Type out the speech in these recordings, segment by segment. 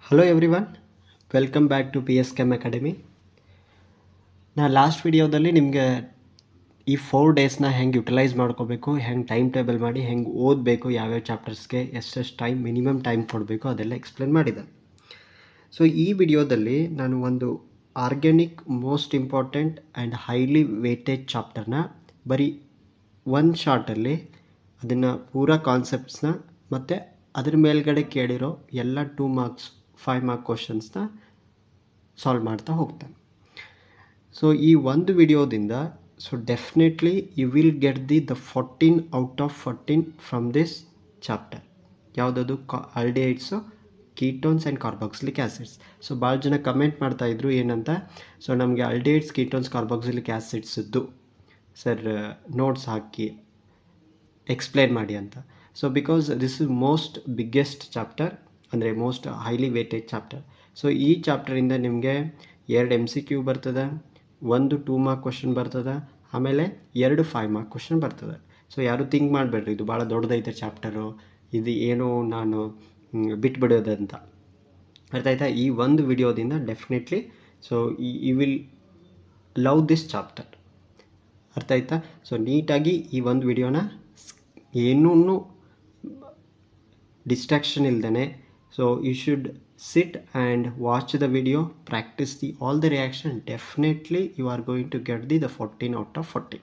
Hello everyone, welcome back to PS Chem Academy. ನಾನು last ವಿಡಿಯೋದಲ್ಲಿ ನಿಮಗೆ ಈ 4 ಡೇಸ್ನ ಹೆಂಗೆ ಯುಟಿಲೈಸ್ ಮಾಡ್ಕೋಬೇಕು, ಹೆಂಗೆ ಟೈಮ್ ಟೇಬಲ್ ಮಾಡಿ ಹೆಂಗೆ ಓದಬೇಕು, ಯಾವ್ಯಾವ ಚಾಪ್ಟರ್ಸ್ಗೆ ಎಷ್ಟೆಷ್ಟು ಟೈಮ್ ಮಿನಿಮಮ್ ಟೈಮ್ ಕೊಡಬೇಕು ಅದೆಲ್ಲ ಎಕ್ಸ್ಪ್ಲೇನ್ ಮಾಡಿದೆ. ಸೊ ಈ ವಿಡಿಯೋದಲ್ಲಿ ನಾನು ಒಂದು organic most important and highly weightage ಚಾಪ್ಟರ್ನ ಬರೀ ಒಂದು ಶಾರ್ಟಲ್ಲಿ ಅದನ್ನು ಪೂರಾ ಕಾನ್ಸೆಪ್ಟ್ಸ್ನ ಮತ್ತು ಅದ್ರ ಮೇಲ್ಗಡೆ ಕೇಳಿರೋ ಎಲ್ಲ 2 ಮಾರ್ಕ್ಸ್ 5 ಮಾರ್ಕ್ ಕ್ವಶನ್ಸ್ನ ಸಾಲ್ವ್ ಮಾಡ್ತಾ ಹೋಗ್ತಾನೆ. ಸೊ ಈ ಒಂದು ವಿಡಿಯೋದಿಂದ definitely you will get the 14 out of 14 from this chapter. ಯಾವುದದು aldehydes, ketones and carboxylic acids. So ಭಾಳ ಜನ ಕಮೆಂಟ್ ಮಾಡ್ತಾಯಿದ್ರು ಏನಂತ, ಸೊ ನಮಗೆ ಆಲ್ಡಿಹೈಡ್ಸ್, ಕೀಟೋನ್ಸ್, ಕಾರ್ಬಾಕ್ಸಿಲಿಕ್ ಆ್ಯಸಿಡ್ಸದ್ದು ಸರ್ ನೋಟ್ಸ್ ಹಾಕಿ ಎಕ್ಸ್ಪ್ಲೇನ್ ಮಾಡಿ ಅಂತ. So because this is most biggest chapter, ಅಂದರೆ most highly weightage chapter. So ಈ ಚಾಪ್ಟರಿಂದ ನಿಮಗೆ 2 MCQ ಬರ್ತದೆ, 1 2 ಮಾರ್ಕ್ ಕ್ವಶನ್ ಬರ್ತದೆ, ಆಮೇಲೆ 2 5 ಮಾರ್ಕ್ ಕ್ವಶನ್ ಬರ್ತದೆ. ಸೊ ಯಾರು ಥಿಂಕ್ ಮಾಡಬೇಡ್ರಿ ಇದು ಭಾಳ ದೊಡ್ಡದೈತೆ ಚಾಪ್ಟರು, ಇದು ಏನೋ ನಾನು ಬಿಟ್ಬಿಡೋದಂತ. ಅರ್ಥ ಆಯ್ತಾ? ಈ ಒಂದು ವಿಡಿಯೋದಿಂದ definitely so you will love this chapter. ಅರ್ಥ ಆಯ್ತಾ? ಸೊ ನೀಟಾಗಿ ಈ ಒಂದು ವಿಡಿಯೋನ ಏನೂ ಡಿಸ್ಟ್ರಾಕ್ಷನ್ ಇಲ್ದೇ, so you should sit and watch the video, practice all the reaction. Definitely you are going to get the 14 out of 14.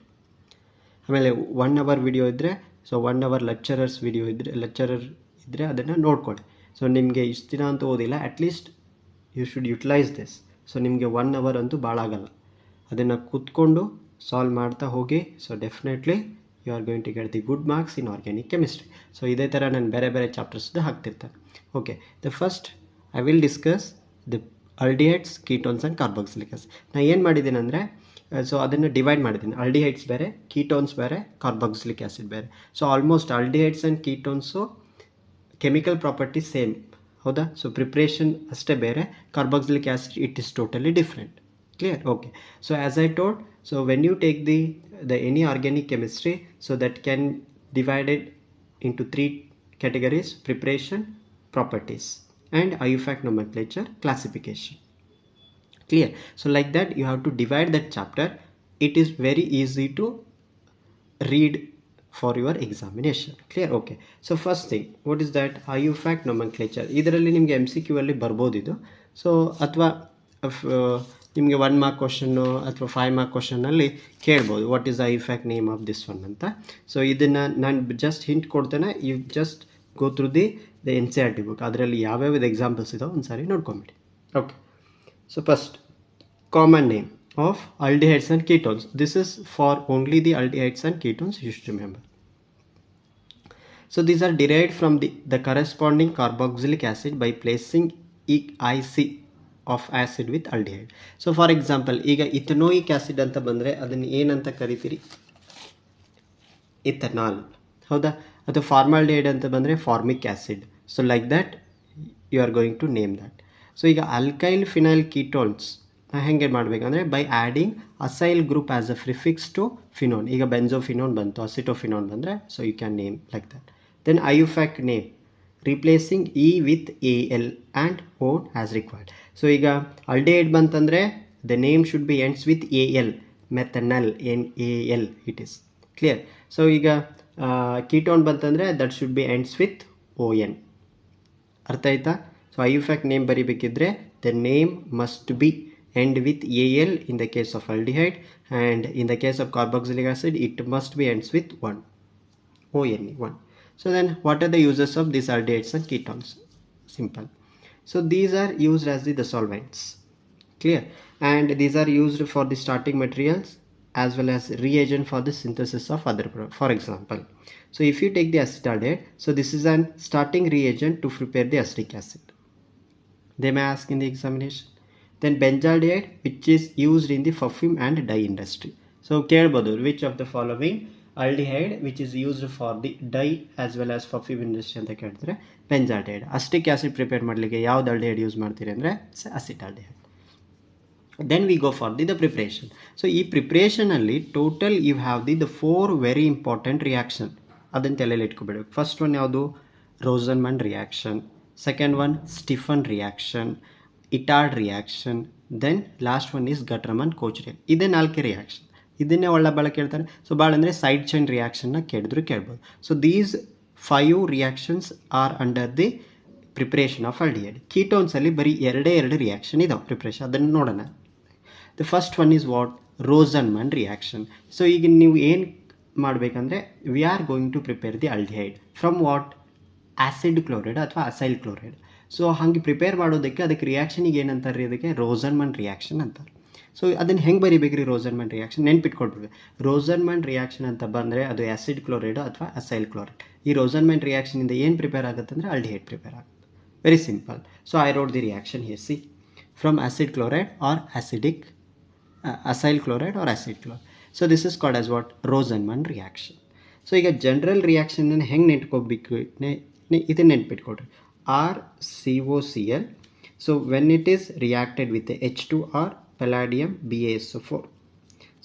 ಆಮೇಲೆ 1 hour ವಿಡಿಯೋ ಇದ್ದರೆ, ಸೊ 1 hour ಲೆಕ್ಚರರ್ ಇದ್ದರೆ ಅದನ್ನು ನೋಡ್ಕೊಳ್ಳಿ. ಸೊ ನಿಮಗೆ ಇಷ್ಟು ದಿನ ಅಂತೂ ಓದಿಲ್ಲ, at least you should utilize this. So ನಿಮಗೆ 1 hour ಅಂತೂ ಭಾಳ ಆಗಲ್ಲ, ಅದನ್ನು ಕೂತ್ಕೊಂಡು ಸಾಲ್ವ್ ಮಾಡ್ತಾ ಹೋಗಿ. So definitely you are going to get the good marks in organic chemistry. So ಇದೇ ಥರ ನಾನು ಬೇರೆ ಬೇರೆ ಚಾಪ್ಟರ್ಸ್ದು ಹಾಕ್ತಿರ್ತಾನೆ. Okay, the first I will discuss the aldehydes, ketones and carboxylic acid. ನಾನು ಏನು ಮಾಡಿದ್ದೀನಿ ಅಂದರೆ, ಸೊ ಅದನ್ನು ಡಿವೈಡ್ ಮಾಡಿದ್ದೀನಿ. ಆಲ್ಡಿಹೈಡ್ಸ್ ಬೇರೆ, ಕೀಟೋನ್ಸ್ ಬೇರೆ, ಕಾರ್ಬಾಕ್ಸಿಲಿಕ್ ಆ್ಯಸಿಡ್ ಬೇರೆ. So almost aldehydes and ketones chemical property same, ಹೌದಾ? ಸೊ ಪ್ರಿಪ್ರೇಷನ್ ಅಷ್ಟೇ ಬೇರೆ. Carboxylic acid it is totally different. Clear? Okay. So as I told, so when you take the any organic chemistry, so that can divided into 3 categories: preparation, properties and IUPAC nomenclature, classification. Clear? So like that you have to divide that chapter. It is very easy to read for your examination. Clear? Okay. So first thing, what is that? IUPAC nomenclature. ಇದರಲ್ಲಿ ನಿಮಗೆ MCQ ಅಲ್ಲಿ ಬರ್ಬೋದು ಇದು. So ಅಥವಾ ನಿಮಗೆ 1 mark question ಅಥವಾ 5 mark ಕ್ವಶನಲ್ಲಿ ಕೇಳ್ಬೋದು, what is the IUPAC name of this one ಅಂತ. ಸೊ ಇದನ್ನು ನಾನು ಜಸ್ಟ್ ಹಿಂಟ್ ಕೊಡ್ತೇನೆ, you just go through the NCERT book. ಅದರಲ್ಲಿ ಯಾವ್ಯಾವ ಎಕ್ಸಾಂಪಲ್ಸ್ ಇದಾವೆ ಒಂದು ಸಾರಿ ನೋಡ್ಕೊಂಬಿಡಿ. Okay. So first, common name of aldehydes and ketones. This is for only the aldehydes and ketones, you should remember. So these are derived from the corresponding carboxylic acid by placing IC of acid with aldehyde. So for example, ಈಗ ಇಥನೋಯಿಕ್ acid ಅಂತ ಬಂದರೆ ಅದನ್ನು ಏನಂತ ಕರಿತೀರಿ? Ethanol, ಹೌದಾ? ಅಥವಾ formaldehyde ಅಂತ ಬಂದರೆ formic acid. So like that you are going to name that. So ಈಗ ಅಲ್ಕೈಲ್ ಫಿನೈಲ್ ಕೀಟೋನ್ಸ್ ಹೆಂಗೆ ಮಾಡಬೇಕಂದ್ರೆ, by adding acyl group as a prefix to phenone. ಈಗ ಬೆಂಜೋಫಿನೋನ್ ಬಂತು, ಅಸಿಟೋಫಿನೋನ್ ಬಂದರೆ, so you can name like that. Then IUPAC name, replacing E with AL and O as required. So ಈಗ aldehyde ಬಂತಂದರೆ the name should be ends with AL, methanal, NaL it is. Clear? So ಈಗ ketone ಬಂತಂದರೆ that should be ends with ON. ಅರ್ಥ ಆಯ್ತಾ? So IUPAC name ಬರಿಬೇಕಿದ್ರೆ the name must be end with AL in the case of aldehyde, and in the case of carboxylic acid it must be ends with ONE. So then what are the uses of these aldehydes and ketones? Simple. So these are used as the solvents. Clear? And these are used for the starting materials as well as reagent for the synthesis of other products. For example, so if you take the acetaldehyde, so this is an starting reagent to prepare the acetic acid. They may ask in the examination. Then benzaldehyde, which is used in the perfume and dye industry. So ಕೇಳಬಹುದು, which of the following aldehyde which is used for the dye as well as perfume industry ಅಂತ ಕೇಳಿದ್ರೆ benzaldehyde. ಅಸ್ಟಿಕ್ acid prepare ಮಾಡಲಿಕ್ಕೆ ಯಾವ್ದು aldehyde use ಮಾಡ್ತೀರಿ ಅಂದರೆ acetaldehyde. Then we go for the preparation. So ಈ ಪ್ರಿಪ್ರೇಷನಲ್ಲಿ total you have the 4 very important reaction. ಅದನ್ನು ತಲೆಯಲ್ಲಿ ಇಟ್ಕೊಬೇಡಿ. ಫಸ್ಟ್ ಒನ್ ಯಾವುದು? Rosenmund reaction. second one Stephen reaction, Itard reaction, then last one is Gutterman-Koch reaction. ಇದೇ 4 reaction. ಇದನ್ನೇ ಒಳ್ಳೆ ಭಾಳ ಕೇಳ್ತಾರೆ. ಸೊ ಭಾಳ ಅಂದರೆ ಸೈಡ್ ಚೈನ್ ರಿಯಾಕ್ಷನ್ನ ಕೇಳಿದ್ರು ಕೇಳ್ಬೋದು. So these 5 reactions are under the preparation of aldehyde. ಕೀಟೋನ್ಸಲ್ಲಿ ಬರೀ ಎರಡೇ ರಿಯಾಕ್ಷನ್ ಇದಾವೆ ಪ್ರಿಪ್ರೇಷನ್, ಅದನ್ನು ನೋಡೋಣ. The first one is what? Rosenmund reaction. So ಈಗ ನೀವು ಏನು ಮಾಡಬೇಕಂದ್ರೆ we are going to prepare the aldehyde from what? Acid chloride ಅಥವಾ ಅಸೈಲ್ ಕ್ಲೋರೈಡ್. ಸೊ ಹಾಗೆ ಪ್ರಿಪೇರ್ ಮಾಡೋದಕ್ಕೆ ಅದಕ್ಕೆ ರಿಯಾಕ್ಷನಿಗೆ ಏನಂತಾರೆ ರೀ? ಅದಕ್ಕೆ ರೋಸನ್ಮನ್ ರಿಯಾಕ್ಷನ್ ಅಂತಾರೆ. ಸೊ ಅದನ್ನು ಹೆಂಗೆ ಬರಿಬೇಕು ರೀ? ರೋಸನ್ಮನ್ ರಿಯಾಕ್ಷನ್ ನೆನ್ಪಿಟ್ಕೊಳ್ಬೇಕು. ರೋಸನ್ಮನ್ ರಿಯಾಕ್ಷನ್ ಅಂತ ಬಂದರೆ ಅದು ಆ್ಯಸಿಡ್ ಕ್ಲೋರೈಡು ಅಥವಾ ಅಸೈಲ್ ಕ್ಲೋರೈಡ್. ಈ ರೋಸನ್ಮನ್ ರಿಯಾಕ್ಷನಿಂದ ಏನು ಪ್ರಿಪೇರ್ ಆಗುತ್ತೆ ಅಂದರೆ ಆಲ್ಡಿಹೈಡ್ ಪ್ರಿಪೇರ್ ಆಗುತ್ತೆ. Very simple. So I wrote the reaction here. See, from acid chloride or acidic acyl chloride or acid chloride. So this is called as what? Rosenman reaction. So ಈಗ general ರಿಯಾಕ್ಷನನ್ನು ಹೆಂಗೆ ನೆನ್ಕೋಬೇಕು? ಇದನ್ನು ನೆನ್ಪಿಟ್ಕೊಡ್ರಿ. RCOCl. So when it is reacted with H2R, palladium, BaSO4.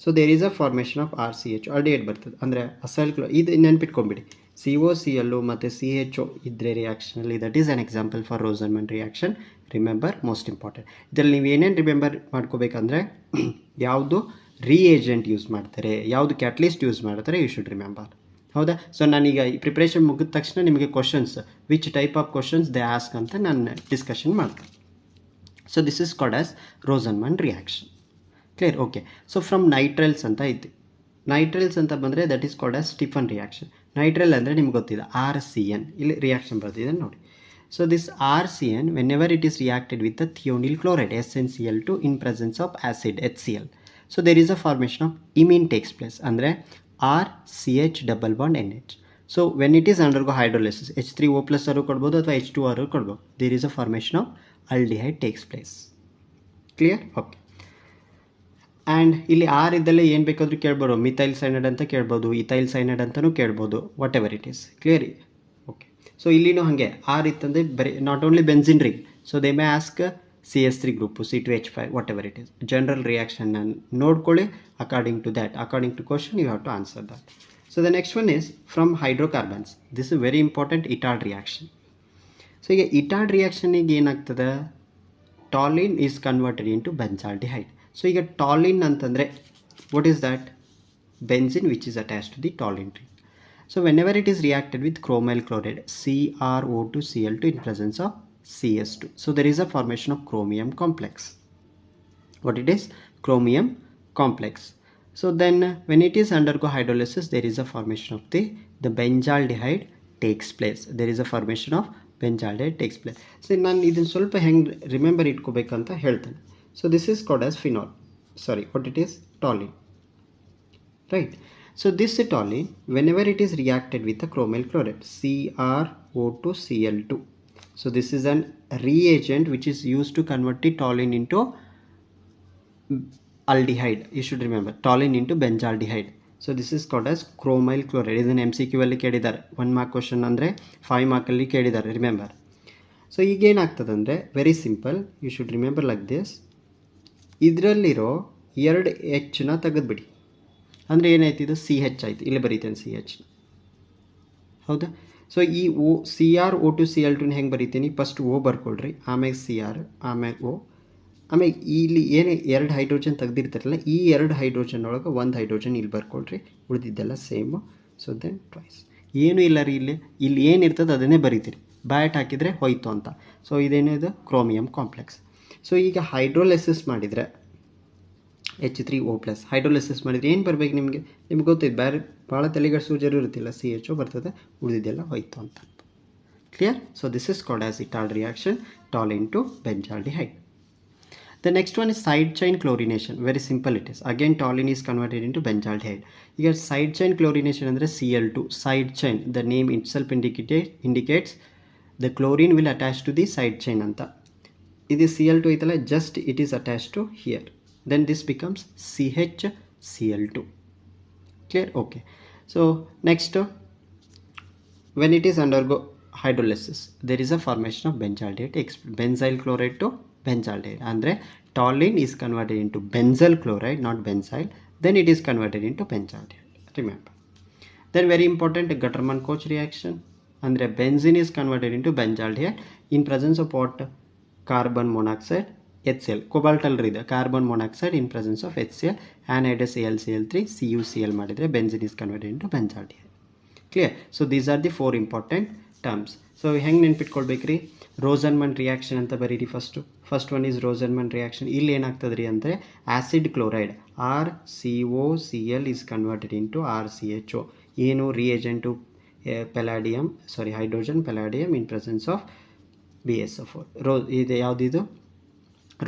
So there is a formation of RCH. Aldehyde ಬರ್ತದೆ ಅಂದರೆ acyl ಕ್ಲೋ. ಇದು ನೆನ್ಪಿಟ್ಕೊಂಬಿಡಿ. COCl ಮತ್ತು CHO ಇದ್ದರೆ ರಿಯಾಕ್ಷನಲ್ಲಿ, that is an example for Rosenmund reaction. Remember, most important. ಇದರಲ್ಲಿ ನೀವು ಏನೇನು remember ಮಾಡ್ಕೋಬೇಕಂದ್ರೆ ಯಾವುದು ರಿಏಜೆಂಟ್ ಯೂಸ್ ಮಾಡ್ತಾರೆ, ಯಾವುದು ಕ್ಯಾಟಲಿಸ್ಟ್ ಯೂಸ್ ಮಾಡ್ತಾರೆ, ಯು ಶುಡ್ ರಿಮೆಂಬರ್. ಹೌದಾ? ಸೊ ನಾನೀಗ ಈ ಪ್ರಿಪ್ರೇಷನ್ ಮುಗಿದ ತಕ್ಷಣ ನಿಮಗೆ questions, which type of questions they ask ಅಂತ ನಾನು ಡಿಸ್ಕಷನ್ ಮಾಡ್ತೀನಿ. So this is called as Rosenmund reaction. Clear? Okay. So from nitriles ಅಂತ ಐತಿ. ನೈಟ್ರಲ್ಸ್ ಅಂತ ಬಂದರೆ that is called as Stephen reaction. Nitrile ಅಂದರೆ ನಿಮ್ಗೆ ಗೊತ್ತಿದೆ, RCN. ಇಲ್ಲಿ ರಿಯಾಕ್ಷನ್ ಬರ್ತಿದೆ ನೋಡಿ. So this RCN, whenever it is reacted with the thionyl chloride SnCl2 in presence of acid HCl, so there is a formation of imine takes place, andre RCH double bond NH. So when it is undergo hydrolysis, H3O plus aru kodbodu athwa H2 aru kodbodu, there is a formation of aldehyde takes place. Clear? Okay. And ಇಲ್ಲಿ R ಇದ್ದಲ್ಲೇ ಏನು ಬೇಕಾದರೂ ಕೇಳ್ಬೋದು. Methyl cyanide ಅಂತ ಕೇಳ್ಬೋದು, ethyl cyanide ಅಂತಲೂ ಕೇಳ್ಬೋದು, whatever it is. Clear? Okay. So ಇಲ್ಲಿನೂ ಹಾಗೆ ಆರ್ ಇತ್ತಂದರೆ ಬರೀ not only benzene ring. So they may ask CH3 group, C2H5, whatever it is. General ರಿಯಾಕ್ಷನ್ನ ನೋಡ್ಕೊಳ್ಳಿ. According to that, according to question you have to answer that. So the next one is from hydrocarbons. This is very important, Etard reaction. So ಈಗ Etard ರಿಯಾಕ್ಷನಿಗೆ ಏನಾಗ್ತದೆ? Toluene is converted into benzaldehyde. So ಈಗ toluene ಅಂತಂದರೆ what is that? Benzene which is attached to the toluene ring. So whenever it is reacted with chromyl chloride CrO2Cl2 in presence of CS2, so there is a formation of chromium complex. What it is? Chromium complex. So then when it is undergo hydrolysis, there is a formation of the benzaldehyde takes place. There is a formation of benzaldehyde takes place. So ನಾನು ಇದನ್ನು ಸ್ವಲ್ಪ ಹೆಂಗೆ remember ಇಟ್ಕೋಬೇಕಂತ ಹೇಳ್ತೇನೆ. So this is called as phenol. Sorry, what it is? Toluene. Right? So this toluene, whenever it is reacted with the chromyl chloride CrO2Cl2, so this is an reagent which is used to convert the toluene into aldehyde. You should remember, toluene into benzaldehyde. So this is called as chromyl chloride. ಇದನ್ನು MCQ ಅಲ್ಲಿ ಕೇಳಿದ್ದಾರೆ. 1 mark question ಅಂದರೆ 5 ಮಾರ್ಕಲ್ಲಿ ಕೇಳಿದ್ದಾರೆ, remember. So ಈಗೇನಾಗ್ತದೆ ಅಂದರೆ very simple, you should remember like this. ಇದರಲ್ಲಿರೋ 2 Hನ ತೆಗೆದುಬಿಡಿ. ಅಂದರೆ ಏನಾಯ್ತು? ಇದು CH ಆಯಿತು. ಇಲ್ಲಿ ಬರೀತೇನೆ CH. ಹೌದಾ? ಸೊ ಈ CrO2Cl2 ಹೆಂಗೆ ಬರೀತೀನಿ? ಫಸ್ಟ್ O ಬರ್ಕೊಳ್ರಿ, ಆಮೇಲೆ CR, ಆಮೇಲೆ O, ಆಮೇಲೆ ಇಲ್ಲಿ ಏನು 2 ಹೈಡ್ರೋಜನ್ ತೆಗೆದಿರ್ತಾರಲ್ಲ, ಈ 2 ಹೈಡ್ರೋಜನ್ ಒಳಗೆ 1 ಹೈಡ್ರೋಜನ್ ಇಲ್ಲಿ ಬರ್ಕೊಳ್ರಿ, ಉಳಿದಿದ್ದೆಲ್ಲ ಸೇಮು. So then twice. ಏನೂ ಇಲ್ಲ ರೀ, ಇಲ್ಲಿ ಏನಿರ್ತದೆ ಅದನ್ನೇ ಬರೀತೀರಿ. ಬ್ಯಾಟ್ ಹಾಕಿದರೆ ಹೋಯ್ತು ಅಂತ. ಸೊ ಇದೇನಿದೆ? Chromium complex. ಸೊ ಈಗ ಹೈಡ್ರೋಲಿಸಿಸ್ ಮಾಡಿದರೆ H3O+, ಹೈಡ್ರೋಲಿಸಿಸ್ ಮಾಡಿದರೆ ಏನು ಬರಬೇಕು ನಿಮಗೆ ಗೊತ್ತಿದೆ. ಬೇರೆ ಭಾಳ ತಲೆಗಡಿಸೋ ಇರುತ್ತಿಲ್ಲ, CHO ಬರ್ತದೆ, ಉಳಿದಿದ್ದೆಲ್ಲ ಹೋಯ್ತು ಅಂತ. Clear? So this is called as Etard reaction, toluene to benzaldehyde. The next one is side chain chlorination. Very simple it is. Again toluene is converted into benzaldehyde. Here side chain chlorination ಅಂದರೆ Cl2. Side chain, the name itself indicates the chlorine will attach to the side chain ಅಂತ. ಇದು Cl2 ಐತಲ್ಲ, just it is attached to here. Then this becomes CHCl2. Clear? Okay. So next, when it is undergo hydrolysis, there is a formation of benzaldehyde, benzyl chloride to benzaldehyde. Andre toluene is converted into benzyl chloride, not benzyl. Then it is converted into benzaldehyde. Remember. Then very important, Gutterman-Koch reaction. Andre benzene is converted into benzaldehyde. in presence of what? Carbon monoxide, HCl. Cobalt ಅಲ್ರಿ ಇದೆ carbon monoxide in presence of HCl, anhydrous AlCl3, CuCl ಮಾಡಿದರೆ benzene is converted into benzaldehyde. Clear. So these are the 4 important terms. So ಹೆಂಗೆ ನೆನ್ಪಿಟ್ಕೊಳ್ಬೇಕ್ರಿ? Rosenmund reaction ಅಂತ ಬರೀರಿ first one is Rosenmund reaction. ಇಲ್ಲಿ ಏನಾಗ್ತದೆ ರೀ ಅಂದರೆ acid chloride RCOCl is converted into RCHO. ಏನು reagent palladium hydrogen palladium in presence of BSO4. ಇದು ಯಾವುದಿದು?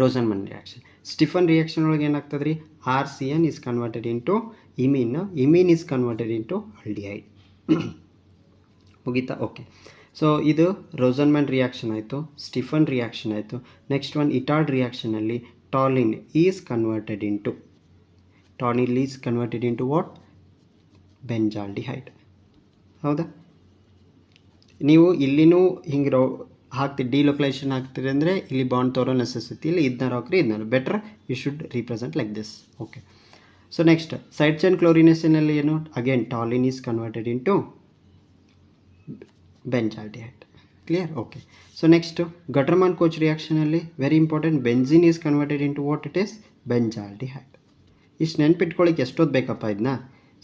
Rosenmund reaction. ಸ್ಟಿಫನ್ ರಿಯಾಕ್ಷನ್ ಒಳಗೆ ಏನಾಗ್ತದೆ ರೀ? RCN is converted into imine is converted into aldehyde. ಮುಗೀತಾ? ಓಕೆ. ಸೊ ಇದು ರೋಸನ್ಮನ್ ರಿಯಾಕ್ಷನ್ ಆಯಿತು, Stephen reaction ಆಯಿತು. ನೆಕ್ಸ್ಟ್ ಒನ್ ಇಟಾರ್ಡ್ ರಿಯಾಕ್ಷನಲ್ಲಿ toluene is converted into what? Benzaldehyde. ಹೌದಾ? ನೀವು ಇಲ್ಲಿನೂ ಹಿಂಗೆ ಡಿಲೊಕಲೈಸೇಷನ್ ಹಾಕ್ತೀರಿ ಅಂದರೆ ಇಲ್ಲಿ ಬಾಂಡ್ ತೋರೋ ನೆಸೆಸಿಟಿ ಇಲ್ಲಿ ಇದನ್ನ ಹಾಕ್ರಿ ಇದನ್ನ better you should represent like this. Okay. So next side chain ಕ್ಲೋರಿನೇಷನಲ್ಲಿ ಏನು? Again toluene is converted into benzaldehyde. Clear? Okay. So next Gattermann Koch ರಿಯಾಕ್ಷನಲ್ಲಿ very important, benzene is converted into what it is? Benzaldehyde. ಇಷ್ಟು ನೆನ್ಪಿಟ್ಕೊಳ್ಳಿಕ್ಕೆ ಎಷ್ಟೊತ್ತು ಬೇಕಪ್ಪ ಇದನ್ನ?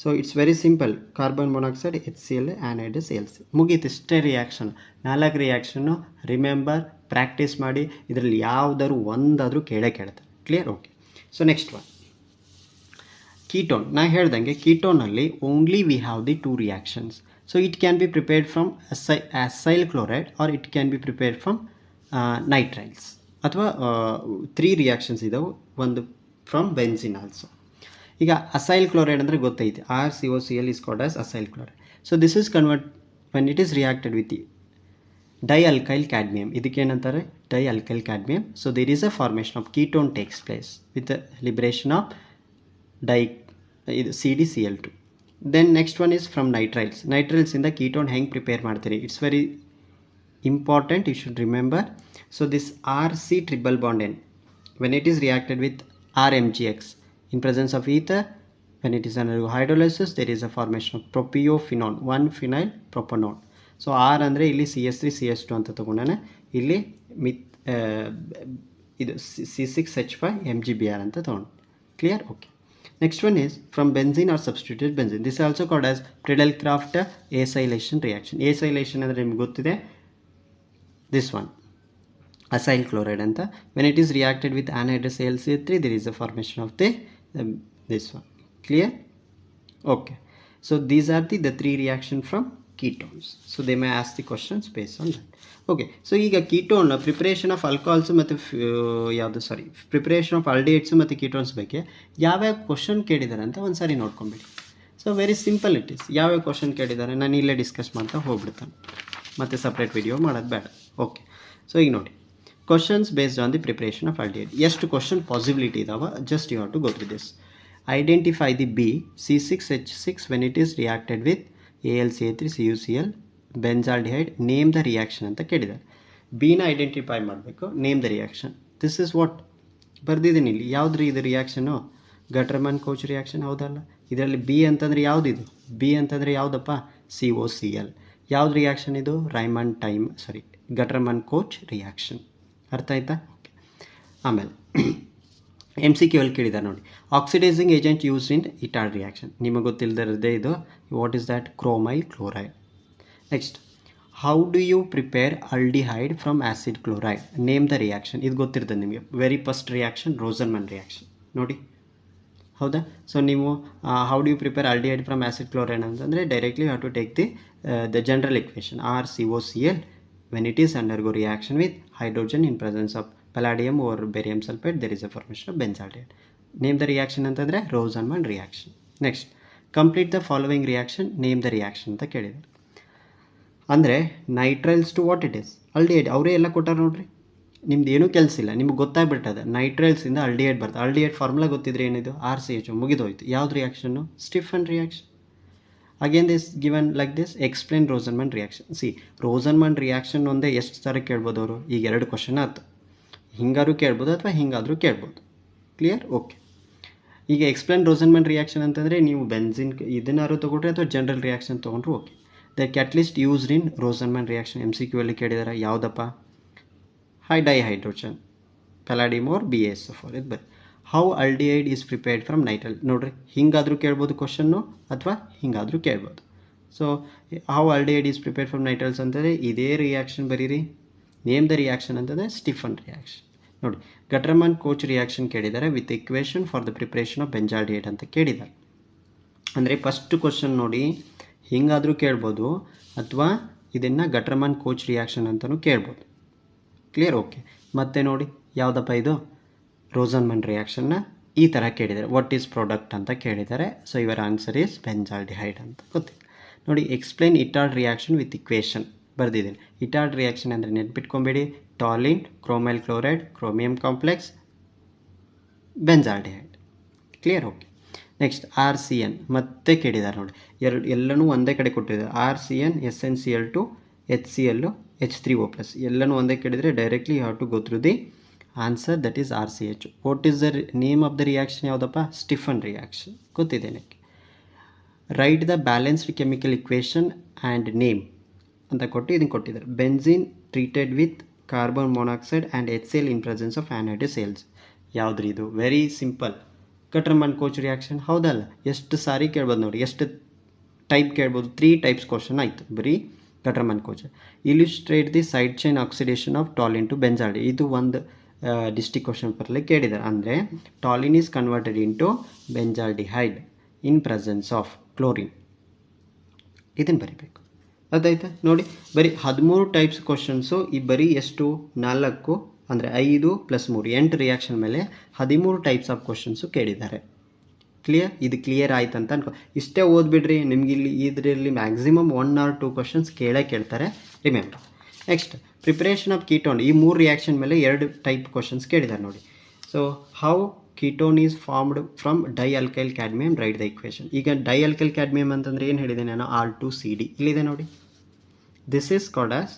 So it's very simple. Carbon monoxide, HCl, anhydrous AlC. ಮುಗೀತು. ಇಷ್ಟೇ reaction. 4 reaction remember, practice ಮಾಡಿ. ಇದರಲ್ಲಿ ಯಾವುದಾದ್ರು ಒಂದಾದರೂ ಕೇಳ್ತಾರೆ. Clear? Okay. So next one ketone. ನಾ ಹೇಳ್ದಂಗೆ ಕೀಟೋನಲ್ಲಿ only we have the 2 reactions. So it can be prepared from acyl chloride or it can be prepared from nitriles. ಅಥವಾ 3 ರಿಯಾಕ್ಷನ್ಸ್ ಇದಾವೆ, ಒಂದು ಫ್ರಮ್ ಬೆನ್ಸಿನ್ ಆಲ್ಸೋ. ಈಗ ಅಸೈಲ್ ಕ್ಲೋರೈಡ್ ಅಂದರೆ ಗೊತ್ತೈತಿ, RCOCl is called as acyl chloride. So this is convert when it is reacted with the dialkyl cadmium. ಇದಕ್ಕೇನಂತಾರೆ? dialkyl cadmium. So there is a formation of ketone takes place with the liberation of CdCl2. Then next one is from nitriles. Nitriles ಇಂದ ketone ಹೆಂಗೆ prepare ಮಾಡ್ತೀರಿ? It's very important, you should remember. So this RC triple bond N when it is reacted with RMgX in presence of ether, when it is under hydrolysis there is a formation of propiophenone, 1-phenyl propanone. So R ಅಂದರೆ ಇಲ್ಲಿ CH3 CH2 ಅಂತ ತಗೊಂಡಾನೆ, ಇಲ್ಲಿ ಇದು C6H5 MgBr ಅಂತ ತಗೊಂಡು. Clear? Okay. Next one is from benzene or substituted benzene. This also called as Friedel Crafts acylation reaction. Acylation ಅಂದರೆ ನಿಮ್ಗೆ ಗೊತ್ತಿದೆ, this one acyl chloride anta. When it is reacted with anhydrous AlCl3 there is a formation of this one. Clear? Okay. So these are the 3 reactions from ketones. So they may ask the questions based on that. Okay. So ಈಗ ketone preparation of alcohols ಮತ್ತು preparation of aldehydes ಮತ್ತು ketones ಬಗ್ಗೆ ಯಾವ್ಯಾವ question ಕೇಳಿದ್ದಾರೆ ಅಂತ ಒಂದ್ಸಾರಿ ನೋಡ್ಕೊಂಬಿಡಿ. So very simple it is. ಯಾವ್ಯಾವ ಕ್ವಶನ್ ಕೇಳಿದ್ದಾರೆ ನಾನು ಇಲ್ಲೇ ಡಿಸ್ಕಸ್ ಮಾಡ್ತಾ ಹೋಗ್ಬಿಡ್ತಾನೆ, ಮತ್ತೆ ಸಪ್ರೇಟ್ ವಿಡಿಯೋ ಮಾಡೋದು ಬೇಡ. ಓಕೆ. ಸೊ ಈಗ ನೋಡಿ, questions based on the preparation of aldehyde. ಎಷ್ಟು ಕ್ವಶನ್ ಪಾಸಿಬಿಲಿಟಿ ಇದಾವೆ, just you have to go through this. Identify the C6H6 when it is reacted with AlCl3 CuCl benzaldehyde. Name the reaction ಅಂತ ಕೇಳಿದ್ದಾರೆ. ಬಿನ identify ಮಾಡಬೇಕು, name the reaction. This is what ಬರ್ದಿದ್ದೀನಿ ಇಲ್ಲಿ. ಯಾವುದ್ರಿ ಇದು ರಿಯಾಕ್ಷನು? ಗಟರ್ಮನ್ ಕೋಚ್ ರಿಯಾಕ್ಷನ್, ಹೌದಲ್ಲ? ಇದರಲ್ಲಿ ಬಿ ಅಂತಂದರೆ ಯಾವುದಿದು? ಬಿ ಅಂತಂದರೆ ಯಾವುದಪ್ಪ? COCl. ಯಾವ್ದು ರಿಯಾಕ್ಷನ್ ಇದು? Gattermann Koch reaction. ಅರ್ಥ ಆಯ್ತಾ? ಓಕೆ. ಆಮೇಲೆ MCQ ಅಲ್ಲಿ ಕೇಳಿದ್ದಾರೆ ನೋಡಿ, oxidising agent used in Etard reaction. ನಿಮಗೆ ಗೊತ್ತಿಲ್ಲದಿರದೆ ಇದು what is that? Chromyl chloride. Next, how do you prepare aldehyde from acid chloride? Name the reaction. ಇದು ಗೊತ್ತಿರ್ತದೆ ನಿಮಗೆ. Very first reaction Rosenmund reaction ನೋಡಿ, ಹೌದಾ? ಸೊ ನೀವು how do you prepare aldehyde from acid chloride ಅಂತಂದರೆ directly have to take the general equation RCOCl when it is undergo reaction with hydrogen in presence of palladium or barium sulfate there is a formation of benzaldehyde. Name the reaction ಅಂತಂದರೆ Rosenmund reaction. Next, complete the following reaction, name the reaction ಅಂತ ಕೇಳಿದ್ದಾರೆ. ಅಂದರೆ nitriles to what it is? Aldehyde. ಅವರೇ ಎಲ್ಲ ಕೊಟ್ಟಾರೆ ನೋಡ್ರಿ, ನಿಮ್ದು ಏನೂ ಕೆಲಸ ಇಲ್ಲ, ನಿಮ್ಗೆ ಗೊತ್ತಾಗ್ಬಿಟ್ಟದ ನೈಟ್ರೈಲ್ಸಿಂದ ಆಲ್ಡಿಹೈಡ್ ಬರ್ತದೆ. ಆಲ್ಡಿಹೈಡ್ ಫಾರ್ಮುಲಾ ಗೊತ್ತಿದ್ರೆ ಏನಿದು? RCHO. ಮುಗಿದೋಯ್ತು. ಯಾವ್ದು ರಿಯಾಕ್ಷನ್ನು? Stephen reaction. Again this given like this, explain Rosenman reaction. See, Rosenman reaction ಒಂದೇ ಎಷ್ಟು ಥರ ಕೇಳ್ಬೋದು ಅವರು? ಈಗ 2 ಕ್ವಶನ್ ಆಯ್ತು. ಹಿಂಗಾದ್ರೂ ಕೇಳ್ಬೋದು ಅಥವಾ ಹಿಂಗಾದರೂ ಕೇಳ್ಬೋದು. ಕ್ಲಿಯರ್? ಓಕೆ. ಈಗ ಎಕ್ಸ್ಪ್ಲೇನ್ ರೋಸನ್ಮನ್ ರಿಯಾಕ್ಷನ್ ಅಂತಂದರೆ ನೀವು ಬೆನ್ಸಿನ್ ಇದನ್ನಾರು ತೊಗೊಂಡ್ರೆ ಅಥವಾ ಜನರಲ್ ರಿಯಾಕ್ಷನ್ ತೊಗೊಂಡ್ರು okay. The catalyst used in Rosenmund reaction MCQ ಅಲ್ಲಿ ಕೇಳಿದಾರೆ. ಯಾವುದಪ್ಪ? dihydrogen, palladium or BaSO4 ಇದು ಬರೀ. How aldehyde is prepared from nitrile. ನೋಡ್ರಿ, ಹಿಂಗಾದರೂ ಕೇಳ್ಬೋದು ಕ್ವಶನ್ನು ಅಥವಾ ಹಿಂಗಾದರೂ ಕೇಳ್ಬೋದು. So how aldehyde is prepared from nitriles ಅಂತಂದರೆ ಇದೇ ರಿಯಾಕ್ಷನ್ ಬರೀರಿ. ನೇಮ್ ದ ರಿಯಾಕ್ಷನ್ ಅಂತಂದರೆ ಸ್ಟಿಫನ್ ರಿಯಾಕ್ಷನ್. ನೋಡಿ, ಗಟ್ರಮನ್ ಕೋಚ್ ರಿಯಾಕ್ಷನ್ ಕೇಳಿದ್ದಾರೆ with equation for the preparation of benzaldehyde ಅಂತ ಕೇಳಿದ್ದಾರೆ. ಅಂದರೆ ಫಸ್ಟ್ ಕ್ವಶನ್ ನೋಡಿ, ಹಿಂಗಾದರೂ ಕೇಳ್ಬೋದು ಅಥವಾ ಇದನ್ನು ಗಟ್ರಮನ್ ಕೋಚ್ ರಿಯಾಕ್ಷನ್ ಅಂತಲೂ ಕೇಳ್ಬೋದು. ಕ್ಲಿಯರ್? ಓಕೆ. ಮತ್ತೆ ನೋಡಿ, ಯಾವುದಪ್ಪ ಇದು? ರೋಸನ್ಮನ್ ರಿಯಾಕ್ಷನ್ನ ಈ ಥರ ಕೇಳಿದ್ದಾರೆ. ವಾಟ್ ಈಸ್ ಪ್ರಾಡಕ್ಟ್ ಅಂತ ಕೇಳಿದ್ದಾರೆ. So your answer is benzaldehyde ಅಂತ ಗೊತ್ತಿಲ್ಲ. ನೋಡಿ, explain Etard reaction with equation ಬರೆದಿದ್ದೀನಿ. ಇಟಾರ್ಡ್ ರಿಯಾಕ್ಷನ್ ಅಂದರೆ ನೆನ್ಪಿಟ್ಕೊಂಬೇಡಿ, toluene, chromyl chloride, chromium complex, benzaldehyde. Clear? Okay. Next RCN ಮತ್ತೆ ಕೇಳಿದ್ದಾರೆ. ನೋಡಿ, ಎಲ್ಲನೂ ಒಂದೇ ಕಡೆ ಕೊಟ್ಟಿದ್ದಾರೆ. RCN, SnCl2, HCl, H3O+, ಎಲ್ಲನೂ ಒಂದೇ ಕೇಳಿದರೆ directly you have to go through the answer, that is RCH. What is the name of the reaction? ಯಾವುದಪ್ಪ? Stephen reaction. ಗೊತ್ತಿದೆ ನನಗೆ. Write the balanced chemical equation and name ಅಂತ ಕೊಟ್ಟು ಇದನ್ನು ಕೊಟ್ಟಿದ್ದಾರೆ. Benzene treated with carbon monoxide and HCl in presence of anhydride sales. ಯಾವುದ್ರಿ ಇದು? Very simple, Gattermann Koch reaction. ಹೌದಲ್ಲ? ಎಷ್ಟು ಸಾರಿ ಕೇಳ್ಬೋದು ನೋಡಿ, ಎಷ್ಟು ಟೈಪ್ ಕೇಳ್ಬೋದು? 3 ಟೈಪ್ಸ್ ಕ್ವಶನ್ ಆಯಿತು ಬರೀ Gattermann Koch. Illustrate the side chain oxidation of toluene to benzaldehyde. ಇದು ಒಂದು ಡಿಸ್ಟಿಕ್ ಕ್ವಶನ್ ಪೇಪರಲ್ಲಿ ಕೇಳಿದ್ದಾರೆ. ಅಂದರೆ toluene is converted into benzaldehyde in presence of chlorine. ಇದನ್ನು ಬರೀಬೇಕು. ಅದಾಯ್ತಾ? ನೋಡಿ, ಬರೀ 13 ಟೈಪ್ಸ್ ಕ್ವಶನ್ಸು. ಈ ಬರೀ ಎಷ್ಟು? 4 ಅಂದರೆ 5 + 3 8 ರಿಯಾಕ್ಷನ್ ಮೇಲೆ 13 ಟೈಪ್ಸ್ ಆಫ್ ಕ್ವಶನ್ಸು ಕೇಳಿದ್ದಾರೆ. ಕ್ಲಿಯರ್? ಇದು ಕ್ಲಿಯರ್ ಆಯ್ತು ಅಂತ ಅನ್ಕೋ. ಇಷ್ಟೇ ಓದ್ಬಿಡ್ರಿ, ನಿಮ್ಗೆ ಇಲ್ಲಿ ಇದರಲ್ಲಿ ಮ್ಯಾಕ್ಸಿಮಮ್ 1 or 2 ಕ್ವಶನ್ಸ್ ಕೇಳ್ತಾರೆ. Remember. Next, preparation of ketone. ಈ 3 ರಿಯಾಕ್ಷನ್ ಮೇಲೆ 2 ಟೈಪ್ ಕ್ವಶನ್ಸ್ ಕೇಳಿದ್ದಾರೆ ನೋಡಿ. So how ketone is formed from dialkyl cadmium, write the equation. ಈಗ ಡೈಅಲ್ಕೈಲ್ ಕ್ಯಾಡ್ಮಿಯಮ್ ಅಂತಂದರೆ ಏನು ಹೇಳಿದೆ ನಾನು? R2CD ಇಲ್ಲಿದೆ ನೋಡಿ. This is called as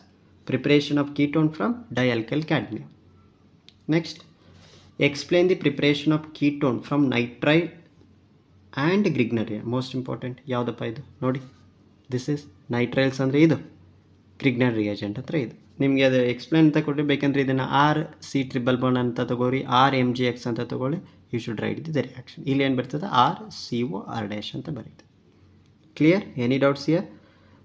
preparation of ketone from dialkyl cadmium. Next, explain the preparation of ketone from nitrile and Grignard. Most important. ಯಾವುದಪ್ಪ ಇದು? ನೋಡಿ, ದಿಸ್ ಈಸ್ ನೈಟ್ರೈಲ್ಸ್ ಅಂದರೆ ಇದು, ಗ್ರಿಗ್ನರ್ ರಿಯೇಜೆಂಟ್ ಅಂದರೆ ಇದು. ನಿಮಗೆ ಅದು ಎಕ್ಸ್ಪ್ಲೇನ್ ಅಂತ ಕೊಟ್ಟರೆ ಬೇಕಂದ್ರೆ ಇದನ್ನು RC∼ ಅಂತ ತಗೋರಿ, RMgX ಅಂತ ತಗೊಳ್ಳಿ. You should write the reaction. ಇಲ್ಲಿ ಏನು ಬರ್ತದೆ? RCOR' ಅಂತ ಬರೀತೆ. Clear? Any doubts here?